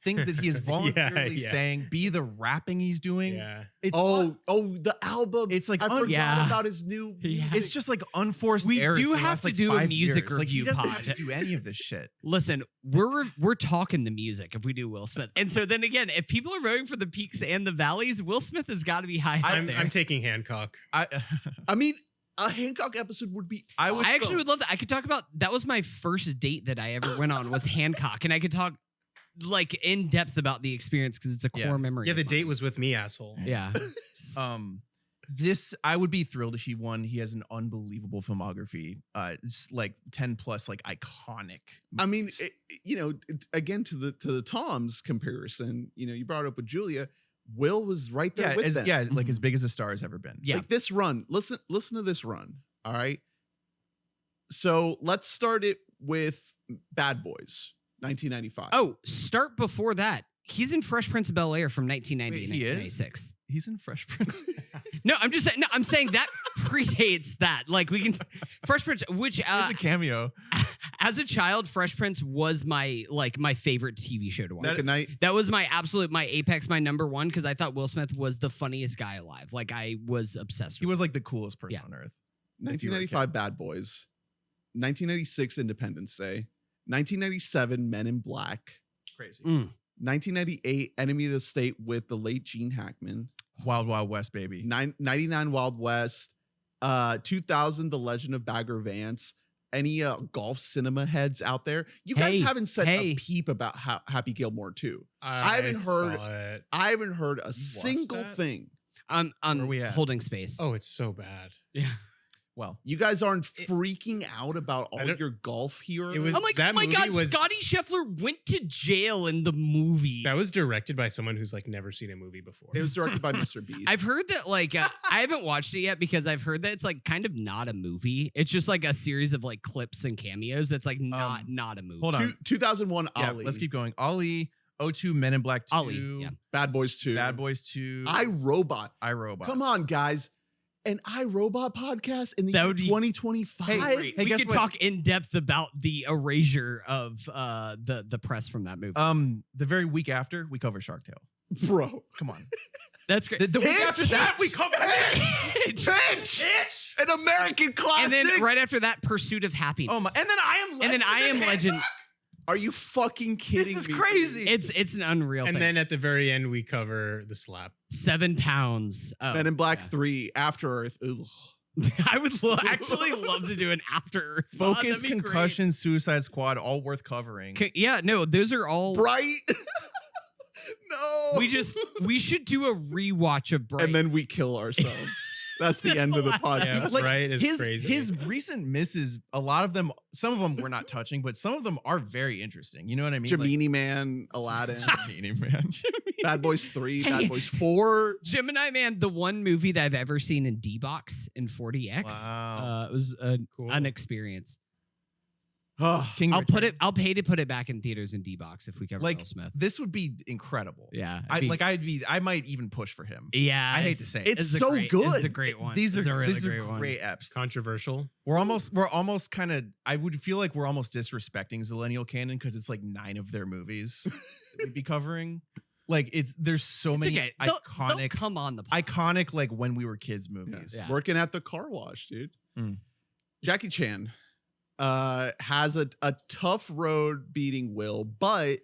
things that he is voluntarily yeah. saying? B, the rapping he's doing. Yeah. It's The album. It's like I forgot Yeah. about his new. Yeah. music. it's just like unforced We errors do for the have last, to like, do a 5 music years. Like, he review doesn't pod. have to do any of this shit. listen, we're talking the music if we do Will Smith, and so then again, if people are voting for the peaks and the valleys, Will Smith has got to be high up there. I'm taking Hancock. I mean, a Hancock episode would be. I would I actually would love that. I could talk about that was my first date that I ever went on was Hancock, and I could talk like in depth about the experience because it's a core Yeah. memory. Yeah, of the mine. date was with me, asshole. Yeah, This, I would be thrilled if he won. He has an unbelievable filmography. It's like 10 plus, like iconic. I mean, movies. again to the Toms comparison, you brought it up with Julia. Will was right there with them. like as big as a star has ever been. Yeah. Like this run. Listen to this run. All right. So let's start it with Bad Boys, 1995. Oh, start before that. He's in Fresh Prince of Bel-Air from 1990 and Wait, he is? 1996. He's in Fresh Prince. No, I'm just saying. No, I'm saying that predates that. Like we can, Fresh Prince, which He's a cameo. as a child, Fresh Prince was my favorite TV show to watch. Nick at Night. That was my apex, my number one, because I thought Will Smith was the funniest guy alive. Like I was obsessed He with was like the coolest person Yeah. on earth. 1995 Bad Boys. 1996 Independence Day. 1997 Men in Black. Crazy. Mm. 1998 Enemy of the State with the late Gene Hackman. Wild Wild West, baby. 99 Wild West. 2000 The Legend of Bagger Vance. Any golf cinema heads out there? You guys Hey, haven't said hey. a peep about Happy Gilmore 2. I haven't heard- saw it. I haven't heard a single that? thing. I'm Where we at? holding space. Oh, it's so bad. Yeah. Well, You guys aren't freaking out about all I don't- your golf heroes. It was- I'm like, that oh my movie God, was- Scotty Scheffler went to jail in the movie. That was directed by someone who's like never seen a movie before. It was directed by Mr. Beast. I've heard that I haven't watched it yet because I've heard that it's like kind of not a movie. It's just like a series of like clips and cameos that's like not a movie. hold on. 2001 Yeah, Ali. let's keep going. Ollie, O2, Men in Black 2, Ali, yeah. Bad Boys 2. Bad Boys 2, iRobot. iRobot. Come on, guys. An iRobot podcast in the That year would be 2025. Great. Hey, We guess could what? talk in depth about the erasure of the press from that movie. The very week after, we cover Shark Tale. Bro. Come on. That's great. The week Hitch! after that, we cover Hitch! An American classic. And then right after that, Pursuit of Happiness. Oh my! And then I am. And then I Am Legend. Are you fucking kidding This is me? crazy. It's an unreal and thing. then at the very end, we cover the slap. 7 pounds. Oh, Men in Black yeah. 3, After Earth. Ugh. I would actually love to do an After Earth. Focus, That'd be great. Concussion, Suicide Squad, all worth covering. Yeah, no, those are all. Bright. No. We should do a rewatch of Bright. And then we kill ourselves. That's the end of the last podcast. Yeah, Like, right is his crazy. his recent misses, a lot of them, some of them we're not touching, but some of them are very interesting. You know what I mean? Gemini Man, Aladdin, Gemini Man. Bad Boys 3, Hey. Bad Boys 4. Gemini Man, the one movie that I've ever seen in D-Box in 40X. Wow. It was Cool. an experience. King I'll Richard. I'll pay to put it back in theaters in D-Box if we cover Like Will Smith. this would be incredible. Yeah. I might even push for him. Yeah. I hate to say it. It's a so great, good. It's a great one. These It's a are really these great are one. great apps. Controversial. We're almost kind of. I would feel like we're almost disrespecting Zillennial canon because it's like 9 of their movies that we'd be covering. Like there's so It's many okay. They'll iconic, come on the podcast. iconic like when we were kids movies. Yeah. Working at the car wash, dude. Mm. Jackie Chan has a tough road beating Will, but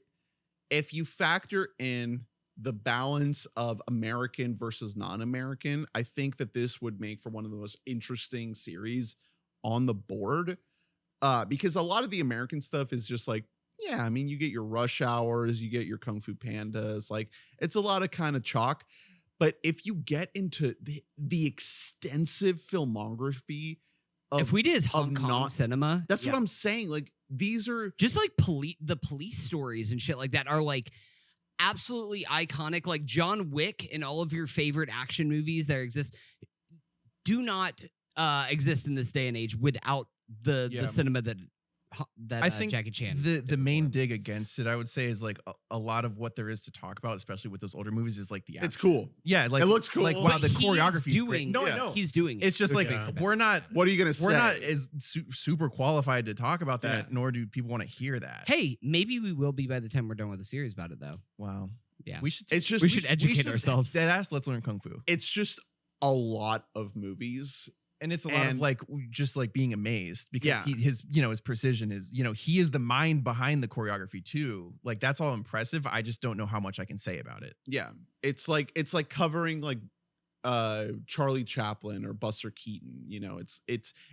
if you factor in the balance of American versus non-American, I think that this would make for one of the most interesting series on the board. Because a lot of the American stuff is just like, yeah, I mean, you get your Rush Hours, you get your Kung Fu Pandas, like it's a lot of kind of chalk. But if you get into the extensive filmography of, if we did his Hong of Kong not- cinema, that's yeah. what I'm saying. Like these are Just like the police stories and shit like that are like absolutely iconic. Like John Wick and all of your favorite action movies that exist do not exist in this day and age without the cinema that I think Jackie Chan. the main dig against it, I would say, is like a lot of what there is to talk about, especially with those older movies, is like the it's action. cool. Yeah, like It looks cool. Like But wow, the he's choreography is great. doing- No, yeah. I know. He's doing It's just like Yeah. we're not What are you gonna say? we're not as super qualified to talk about that, Yeah. nor do people want to hear that. Hey, maybe we will be by the time we're done with the series about it, though. Wow. Yeah. We should. It's just We should educate ourselves. Dead ass. Let's learn kung fu. it's just a lot of movies. And it's a lot of And- like just like being amazed because Yeah. his precision is, he is the mind behind the choreography too. Like that's all impressive. I just don't know how much I can say about it. Yeah. It's like covering like Charlie Chaplin or Buster Keaton.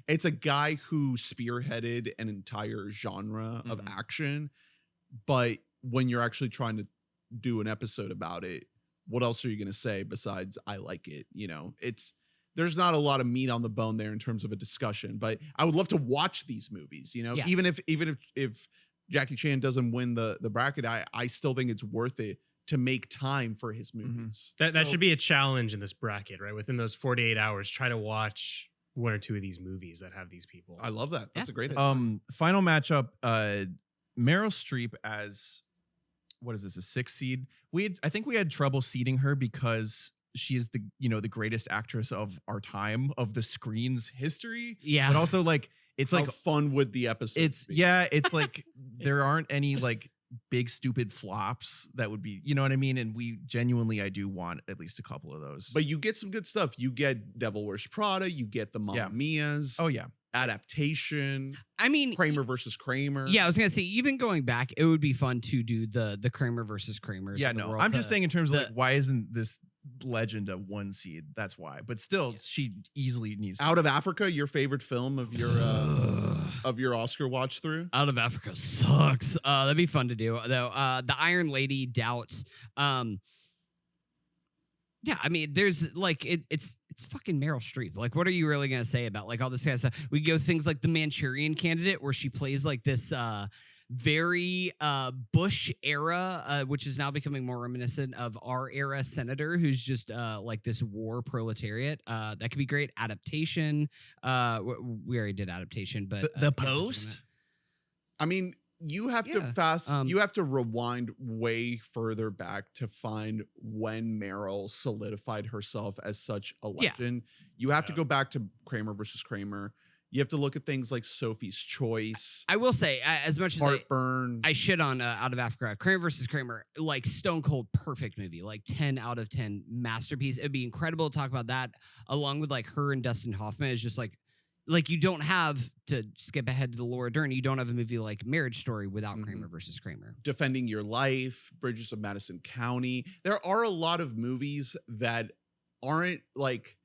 It's a guy who spearheaded an entire genre of Mhm. action. But when you're actually trying to do an episode about it, what else are you gonna say besides I like it? there's not a lot of meat on the bone there in terms of a discussion. But I would love to watch these movies. You know, Yeah. even if Jackie Chan doesn't win the bracket, I still think it's worth it to make time for his movies. That So- should be a challenge in this bracket, right? Within those 48 hours, try to watch 1 or 2 of these movies that have these people. I love that. That's Yeah. a great. Final matchup, Meryl Streep as, what is this, a 6 seed? I think we had trouble seeding her because she is the greatest actress of our time, of the screen's history. Yeah. But also like it's How like fun would the episode? it's be? it's like there aren't any like big stupid flops that would be, you know what I mean? And we genuinely, I do want at least a couple of those. But you get some good stuff. You get Devil Wears Prada. You get the Mamma Mia's. oh yeah. Adaptation. I mean, Kramer versus Kramer. yeah, I was gonna say, even going back, it would be fun to do the Kramer versus Kramer. Yeah, no. I'm just saying in terms of like, why isn't this legend a 1 seed? That's why. But still, she easily needs Out of Africa, your favorite film of your Oscar watch through? Out of Africa sucks. That'd be fun to do though. The Iron Lady, Doubt. Yeah, I mean, there's like it's fucking Meryl Streep. Like, what are you really gonna say about like all this kind of stuff? We go things like the Manchurian Candidate, where she plays like this very Bush era, which is now becoming more reminiscent of our era senator, who's just like this war proletariat. That could be great. Adaptation. We already did Adaptation, but the yeah, Post. I mean, you have to you have to rewind way further back to find when Meryl solidified herself as such a legend. You have to go back to Kramer versus Kramer. You have to look at things like Sophie's Choice. I will say, as much as Heartburn. I shit on Out of Africa, Kramer versus Kramer, like stone cold perfect movie, like 10 out of 10 masterpiece. It'd be incredible to talk about that along with like her and Dustin Hoffman. Is just like you don't have to skip ahead to the Laura Dern. You don't have a movie like Marriage Story without Kramer versus Kramer. Defending Your Life, Bridges of Madison County. There are a lot of movies that aren't like,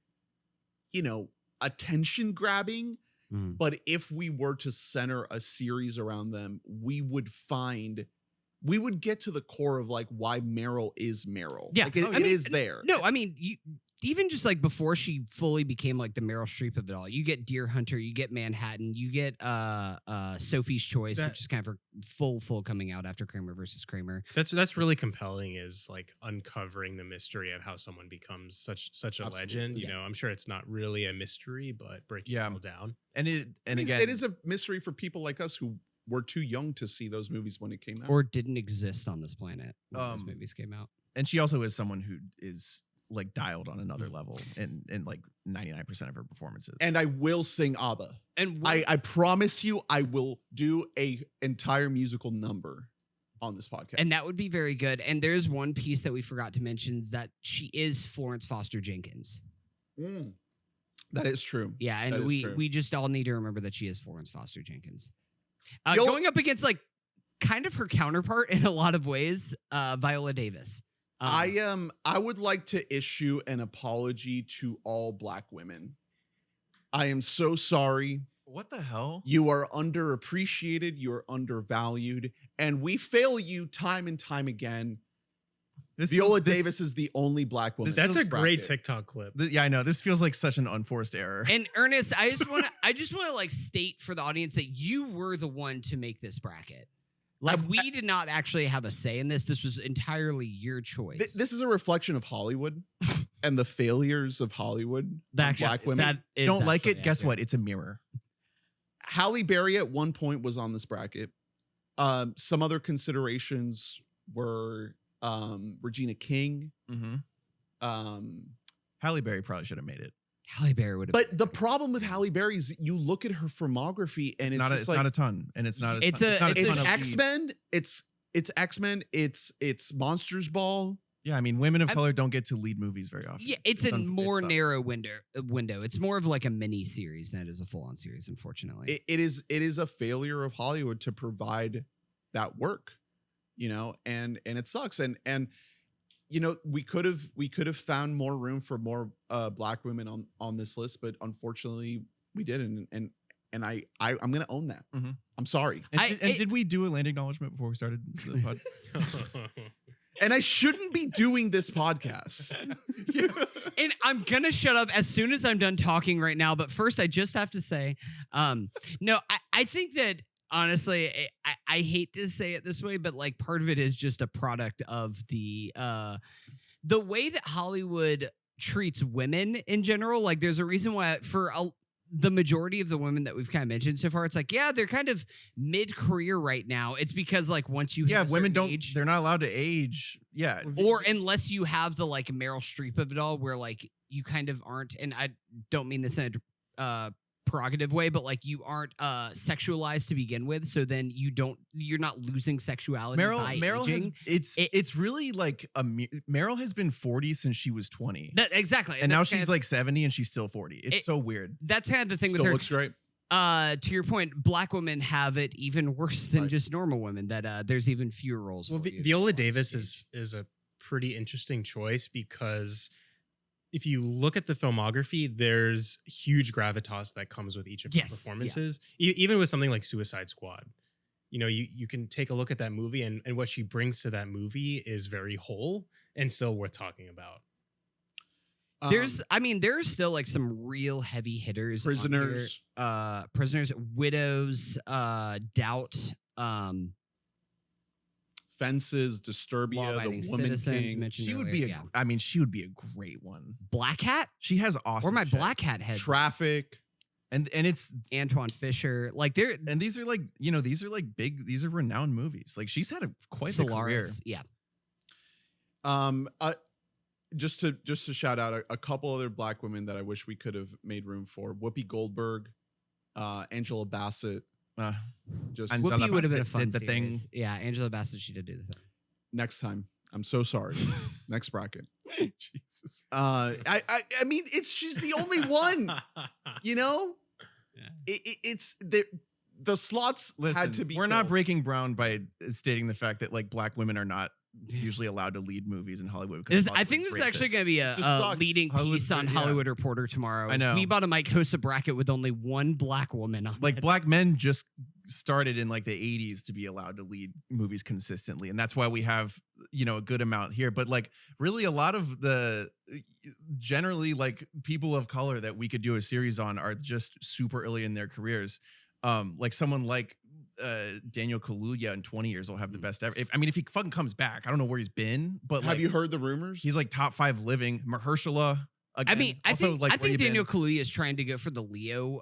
attention grabbing. But if we were to center a series around them, we would get to the core of like why Meryl is Meryl. Yeah. Like it is there. No, I mean, even just like before she fully became like the Meryl Streep of it all, you get Deer Hunter, you get Manhattan, you get Sophie's Choice, which is kind of her full coming out after Kramer versus Kramer. That's really compelling, is like uncovering the mystery of how someone becomes such a Absolutely, legend. yeah. You know, I'm sure it's not really a mystery, but breaking it all down. And again, it is a mystery for people like us who were too young to see those movies when it came out. Or didn't exist on this planet when those movies came out. and she also is someone who is like dialed on another level in like 99% of her performances. And I will sing ABBA. And I promise you, I will do a entire musical number on this podcast. And that would be very good. And there's one piece that we forgot to mention, is that she is Florence Foster Jenkins. That is true. Yeah, That and is true. we just all need to remember that she is Florence Foster Jenkins. Yo- Going up against like kind of her counterpart in a lot of ways, Viola Davis. I would like to issue an apology to all Black women. I am so sorry. What the hell? You are underappreciated. You are undervalued. And we fail you time and time again. Viola Davis is the only Black woman. That's in a this great bracket. TikTok clip. Yeah, I know. This feels like such an unforced error. And Ernest, I just want to like state for the audience that you were the one to make this bracket. Like, we did not actually have a say in this. This was entirely your choice. This is a reflection of Hollywood and the failures of Hollywood. and Black women. That is Don't like it? actually Guess accurate. what? It's a mirror. Halle Berry at one point was on this bracket. Some other considerations were Regina King. Halle Berry probably should have made it. Halle Berry would have. But the problem with Halle Berry is you look at her filmography and it's not just it's like, not a ton, and it's not. It's ton. a- not it's ton it's of lead. X-Men. It's X-Men. It's Monsters Ball. Yeah, I mean, women of I'm- color don't get to lead movies very often. Yeah, it's a it more sucks. narrow window. It's more of like a mini series than it is a full on series, unfortunately. It is a failure of Hollywood to provide that work, and it sucks. And we could have found more room for more Black women on this list, but unfortunately we didn't. And I'm gonna own that. Mhm. I'm sorry. And did we do a land acknowledgement before we started the pod? And I shouldn't be doing this podcast. And I'm gonna shut up as soon as I'm done talking right now. But first, I just have to say, no, I think that honestly, I hate to say it this way, but like part of it is just a product of the way that Hollywood treats women in general. Like, there's a reason why the majority of the women that we've kind of mentioned so far, it's like, yeah, they're kind of mid-career right now. It's because like once you have women age, they're not allowed to age. Yeah. or unless you have the like Meryl Streep of it all, where like you kind of aren't, and I don't mean this in a prerogative way, but like you aren't sexualized to begin with, so then you're not losing sexuality by aging. It's really like Meryl has been 40 since she was 20. Exactly. And now she's like 70 and she's still 40. It's so weird. That's kind of the thing Still with her. looks great. To your point, Black women have it even worse than Right. just normal women. That there's even fewer roles. Well, for you. Viola Davis is a pretty interesting choice because if you look at the filmography, there's huge gravitas that comes with each of her performances. Even with something like Suicide Squad, you know, you can take a look at that movie and what she brings to that movie is very whole and still worth talking about. There's still like some real heavy hitters. Prisoners. On here. Prisoners, Widows, Doubt, Fences, Disturbia, The Law-Abiding Woman Citizens King. mentioned She would earlier, be she would be a great one. Black Hat. She has awesome Or my shit. Black Hat heads. Traffic. And it's Antoine Fisher. Like they're and these are like, you know, these are renowned movies. Like she's had quite a career. Solaris. Yeah. Just to shout out a couple other Black women that I wish we could have made room for: Whoopi Goldberg, Angela Bassett. Just And- Whoopi Angela would have been a Bassett fun did the thing. series. Yeah, Angela Bassett, she did do the thing. next time. I'm so sorry. Next bracket. Jesus. I mean, she's the only one. You know, Yeah. it's the slots Listen, had to be. we're not filled. breaking ground by stating the fact that like Black women are not usually allowed to lead movies in Hollywood. because I think this is actually racist. going to be a Just sucks. leading Hollywood- piece on yeah. Hollywood Reporter tomorrow. I know. We Bought a Mic hosts a bracket with only one Black woman on Like it. Black men just started in like the 80s to be allowed to lead movies consistently, and that's why we have, you know, a good amount here. But like really a lot of the generally like people of color that we could do a series on are just super early in their careers. Like someone like Daniel Kaluuya in 20 years will have the best ever. If he fucking comes back, I don't know where he's been, but Have like, you heard the rumors? he's like top 5 living. Mahershala. Again, I also, think like, I where you think Daniel been? Kaluuya is trying to go for the Leo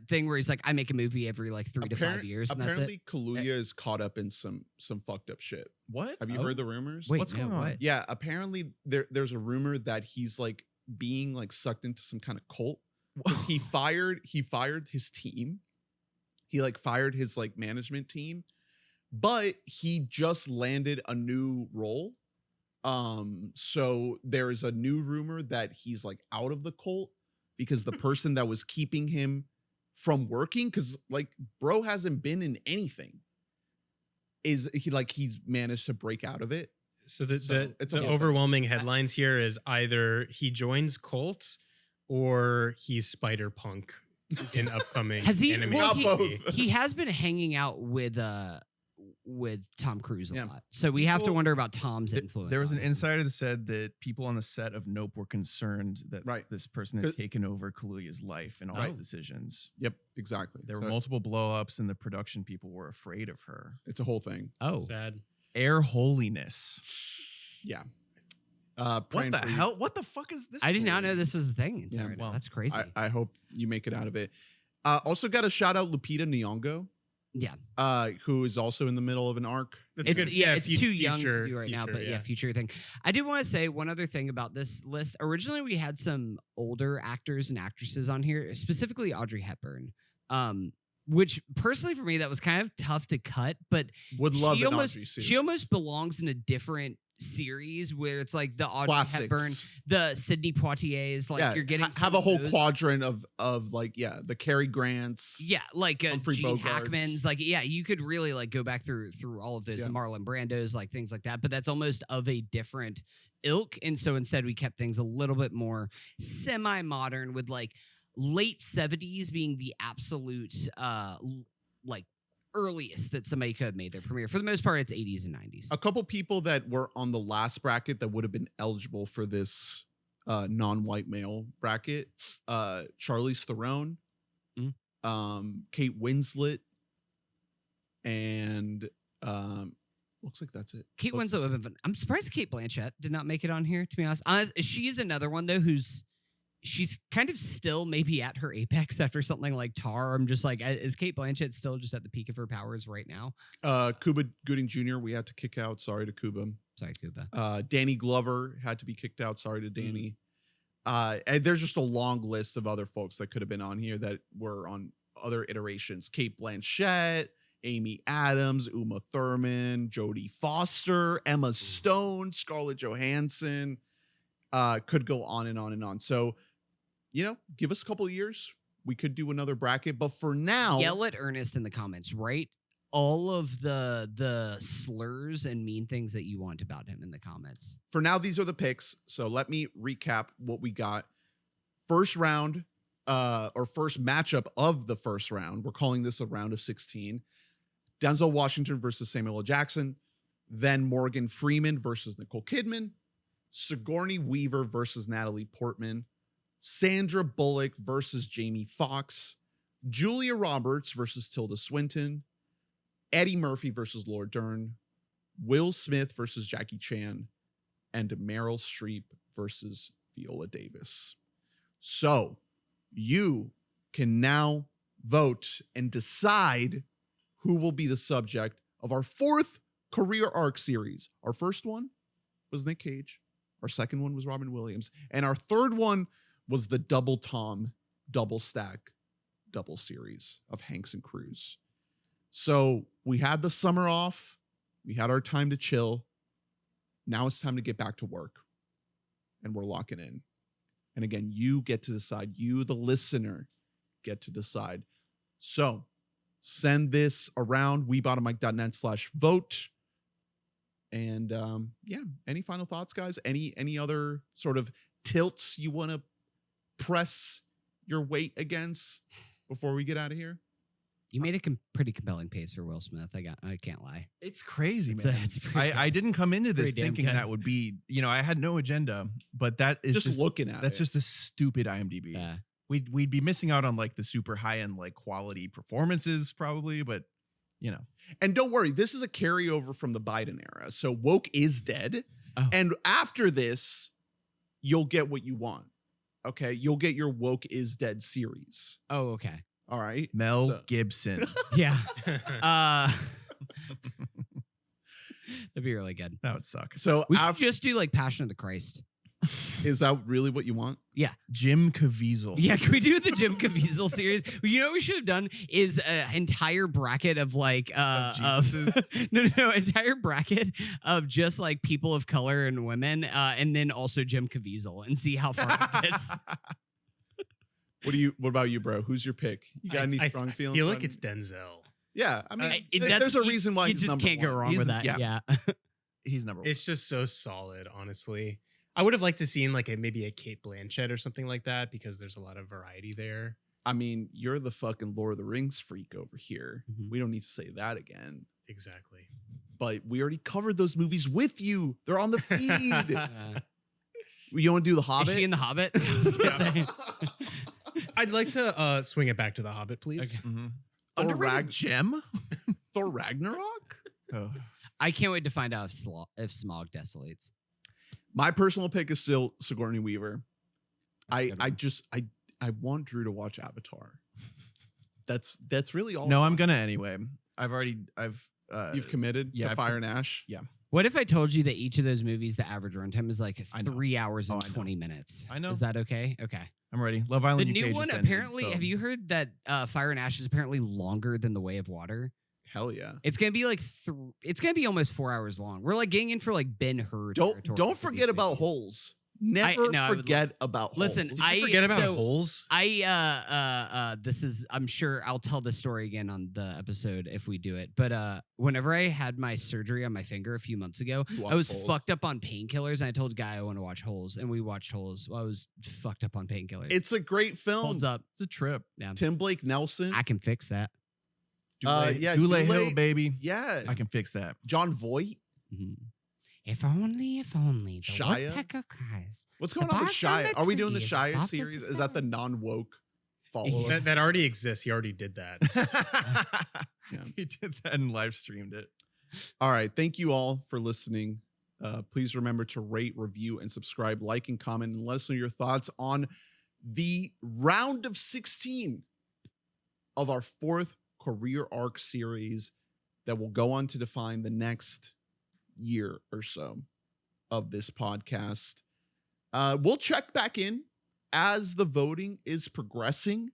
thing where he's like, I make a movie every like 3 to 5 years, and that's it. Apparently, Kaluuya is caught up in some fucked up shit. What? Have you Oh. heard the rumors? Wait, what's no, going on? what? Yeah, apparently there's a rumor that he's like being like sucked into some kind of cult because he fired his team. He like fired his like management team, but he just landed a new role. So there's a new rumor that he's like out of the cult because the person that was keeping him from working, because like bro hasn't been in anything, he's managed to break out of it. So it's a the whole thing. overwhelming headlines here is either he joins Colt or he's Spider Punk in upcoming Has he? animated Well, Not movie. both. he has been hanging out with Tom Cruise a Yeah. lot, so we have to People- wonder about Tom's influence. There was on an him. insider that said that people on the set of Nope were concerned that Right. this person had 'Cause- taken over Kaluuya's life and all Right. his decisions. Yep, exactly. There So were multiple blow-ups, and the production people were afraid of her. it's a whole thing. Oh, Sad. Air holiness. Yeah. What Praying the for you. hell? What the fuck is this? I did not know bullshit? this was a thing. Yeah, Yeah, well, that's crazy. I hope you make it out of it. Also got to shout out Lupita Nyong'o, yeah, who is also in the middle of an arc. That's it's good. it's too young future- to do right now, future, but yeah, future thing. I did want to say one other thing about this list. Originally, we had some older actors and actresses on here, specifically Audrey Hepburn. Which personally for me that was kind of tough to cut, but Would love she an almost Audrey series. she almost belongs in a different series where it's like the Audrey Classics. Hepburn, the Sidney Poitiers, like you're getting have some a of whole those. quadrant of like the Cary Grants. Yeah, like Humphrey Gene Bogarts. Hackman's, like you could really like go back through all of those, Yeah. the Marlon Brandos, like things like that. But that's almost of a different ilk, and so instead we kept things a little bit more semi-modern, with like late 70s being the absolute like earliest that somebody could have made their premiere. For the most part, it's 80s and 90s. A couple people that were on the last bracket that would have been eligible for this non-white male bracket: Charlize Theron, Kate Winslet, and looks like that's it. Kate Winslet would have been fun. I'm surprised Kate Blanchett did not make it on here, to be honest. She's another one, though, she's kind of still maybe at her apex after something like Tar. I'm just like, is Kate Blanchett still just at the peak of her powers right now? Cuba Gooding Jr. we had to kick out. Sorry to Cuba. Sorry, Cuba. Danny Glover had to be kicked out. Sorry to Danny. And there's just a long list of other folks that could have been on here that were on other iterations. Kate Blanchett, Amy Adams, Uma Thurman, Jodie Foster, Emma Stone, Scarlett Johansson. Could go on and on and on. So, give us a couple of years. We could do another bracket. But for now, yell at Ernest in the comments, right? All of the slurs and mean things that you want about him in the comments. For now, these are the picks. So let me recap what we got. First round, or first matchup of the first round. We're calling this a round of 16. Denzel Washington versus Samuel L. Jackson. Then Morgan Freeman versus Nicole Kidman. Sigourney Weaver versus Natalie Portman. Sandra Bullock versus Jamie Foxx. Julia Roberts versus Tilda Swinton. Eddie Murphy versus Laura Dern. Will Smith versus Jackie Chan. And Meryl Streep versus Viola Davis. So you can now vote and decide who will be the subject of our fourth career arc series. Our first one was Nick Cage. Our second one was Robin Williams. And our third one was the double Tom, double stack, double series of Hanks and Cruise. So we had the summer off. We had our time to chill. Now it's time to get back to work. And we're locking in. And again, you get to decide. You, the listener, get to decide. So send this around, webottomic.net/vote. And any final thoughts, guys? Any other sort of tilts you want to press your weight against before we get out of here? You made a pretty compelling case for Will Smith. I can't lie. It's crazy, It's man. pretty I didn't come into this pretty damn thinking good. that would be, I had no agenda, but that is Just looking at that's it. just a stupid IMDb. Yeah. We'd be missing out on like the super high end like quality performances probably, but And don't worry, this is a carryover from the Biden era. So woke is dead. Oh. And after this, you'll get what you want. Okay. You'll get your woke is dead series. Oh, okay. All right. Mel So- Gibson. Yeah. That'd be really good. That would suck. So We should just do like Passion of the Christ. is that really what you want? Jim Caviezel. Yeah, can we do the Jim Caviezel series? You know what we should have done is an entire bracket of like no, entire bracket of just like people of color and women, and then also Jim Caviezel, and see how far it gets. What about you, bro? Who's your pick? You got any strong I feelings? feel like on- it's Denzel. Yeah, I mean, That's- there's a reason why you he's just number can't go one. wrong He's with the- that. yeah. Yeah. He's number one. It's just so solid, honestly. I would have liked to seen like maybe a Kate Blanchett or something like that because there's a lot of variety there. I mean, you're the fucking Lord of the Rings freak over here. Mhm. We don't need to say that again. Exactly. But we already covered those movies with you. They're on the feed. Uh, You want to do The is Hobbit? she in the Hobbit? I was gonna say. I'd like to swing it back to The Hobbit, please. Okay. Mhm. Thor Underrated gem. Thor Ragnarok? Oh. I can't wait to find out if Smog desolates. My personal pick is still Sigourney Weaver. That's a I good one. I want Drew to watch Avatar. That's really all. No, I I'm want. gonna anyway. You've committed yeah, to I've Fire and Ash. What if I told you that each of those movies, the average runtime is like I know. 3 hours and Oh, I know. 20 minutes? I know. Is that okay? Okay. I'm ready. Love The Island. new UK one just ended, apparently. so- Have you heard that Fire and Ash is apparently longer than The Way of Water? Hell yeah. It's gonna be like it's gonna be almost 4 hours long. We're like getting in for like Ben Hur. territory Don't for these forget about movies. Holes. Never no, I would forget about Listen, Holes. Did you forget about so- holes? This is I'm sure I'll tell the story again on the episode if we do it. But whenever I had my surgery on my finger a few months ago, You I was watched Holes. fucked up on painkillers, and I told Guy I want to watch Holes, and we watched Holes. Well, I was fucked up on painkillers. It's a great film. holds up. It's a trip. Yeah, Tim Blake Nelson. I can fix that. Dule Hill, baby. Yeah. I can fix that. John Voight. Mhm. If only the Shia? woodpecker cries. What's The going on with bark on Shia? the Are we doing the tree is the Shia softest series? of Is that the sky. non-woke follow-up? That already exists. He already did that. Yeah. He did that and live streamed it. All right. Thank you all for listening. Please remember to rate, review, and subscribe, like, and comment, and let us know your thoughts on the round of 16 of our 4th career arc series that will go on to define the next year or so of this podcast. We'll check back in as the voting is progressing,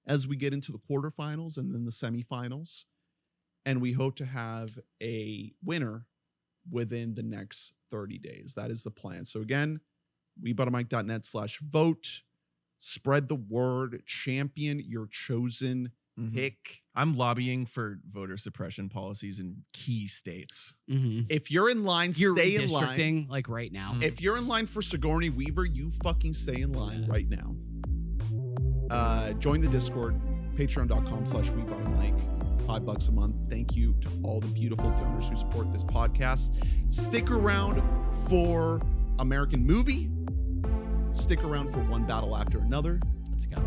as we get into the quarterfinals and then the semifinals. And we hope to have a winner within the next 30 days. That is the plan. So again, weboutamike.net/vote. Spread the word. Champion your chosen pick. I'm lobbying for voter suppression policies in key states. Mhm. If you're in line, You're stay in line. redistricting like right now. If you're in line for Sigourney Weaver, you fucking stay in line right now. Join the Discord, patreon.com/weboutamike. $5 a month. Thank you to all the beautiful donors who support this podcast. Stick around for American Movie. Stick around for One Battle After Another. Let's go.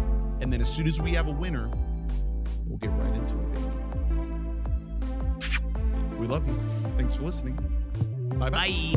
And then as soon as we have a winner, we'll get right into it, baby. We love you. Thanks for listening. Bye-bye. Bye.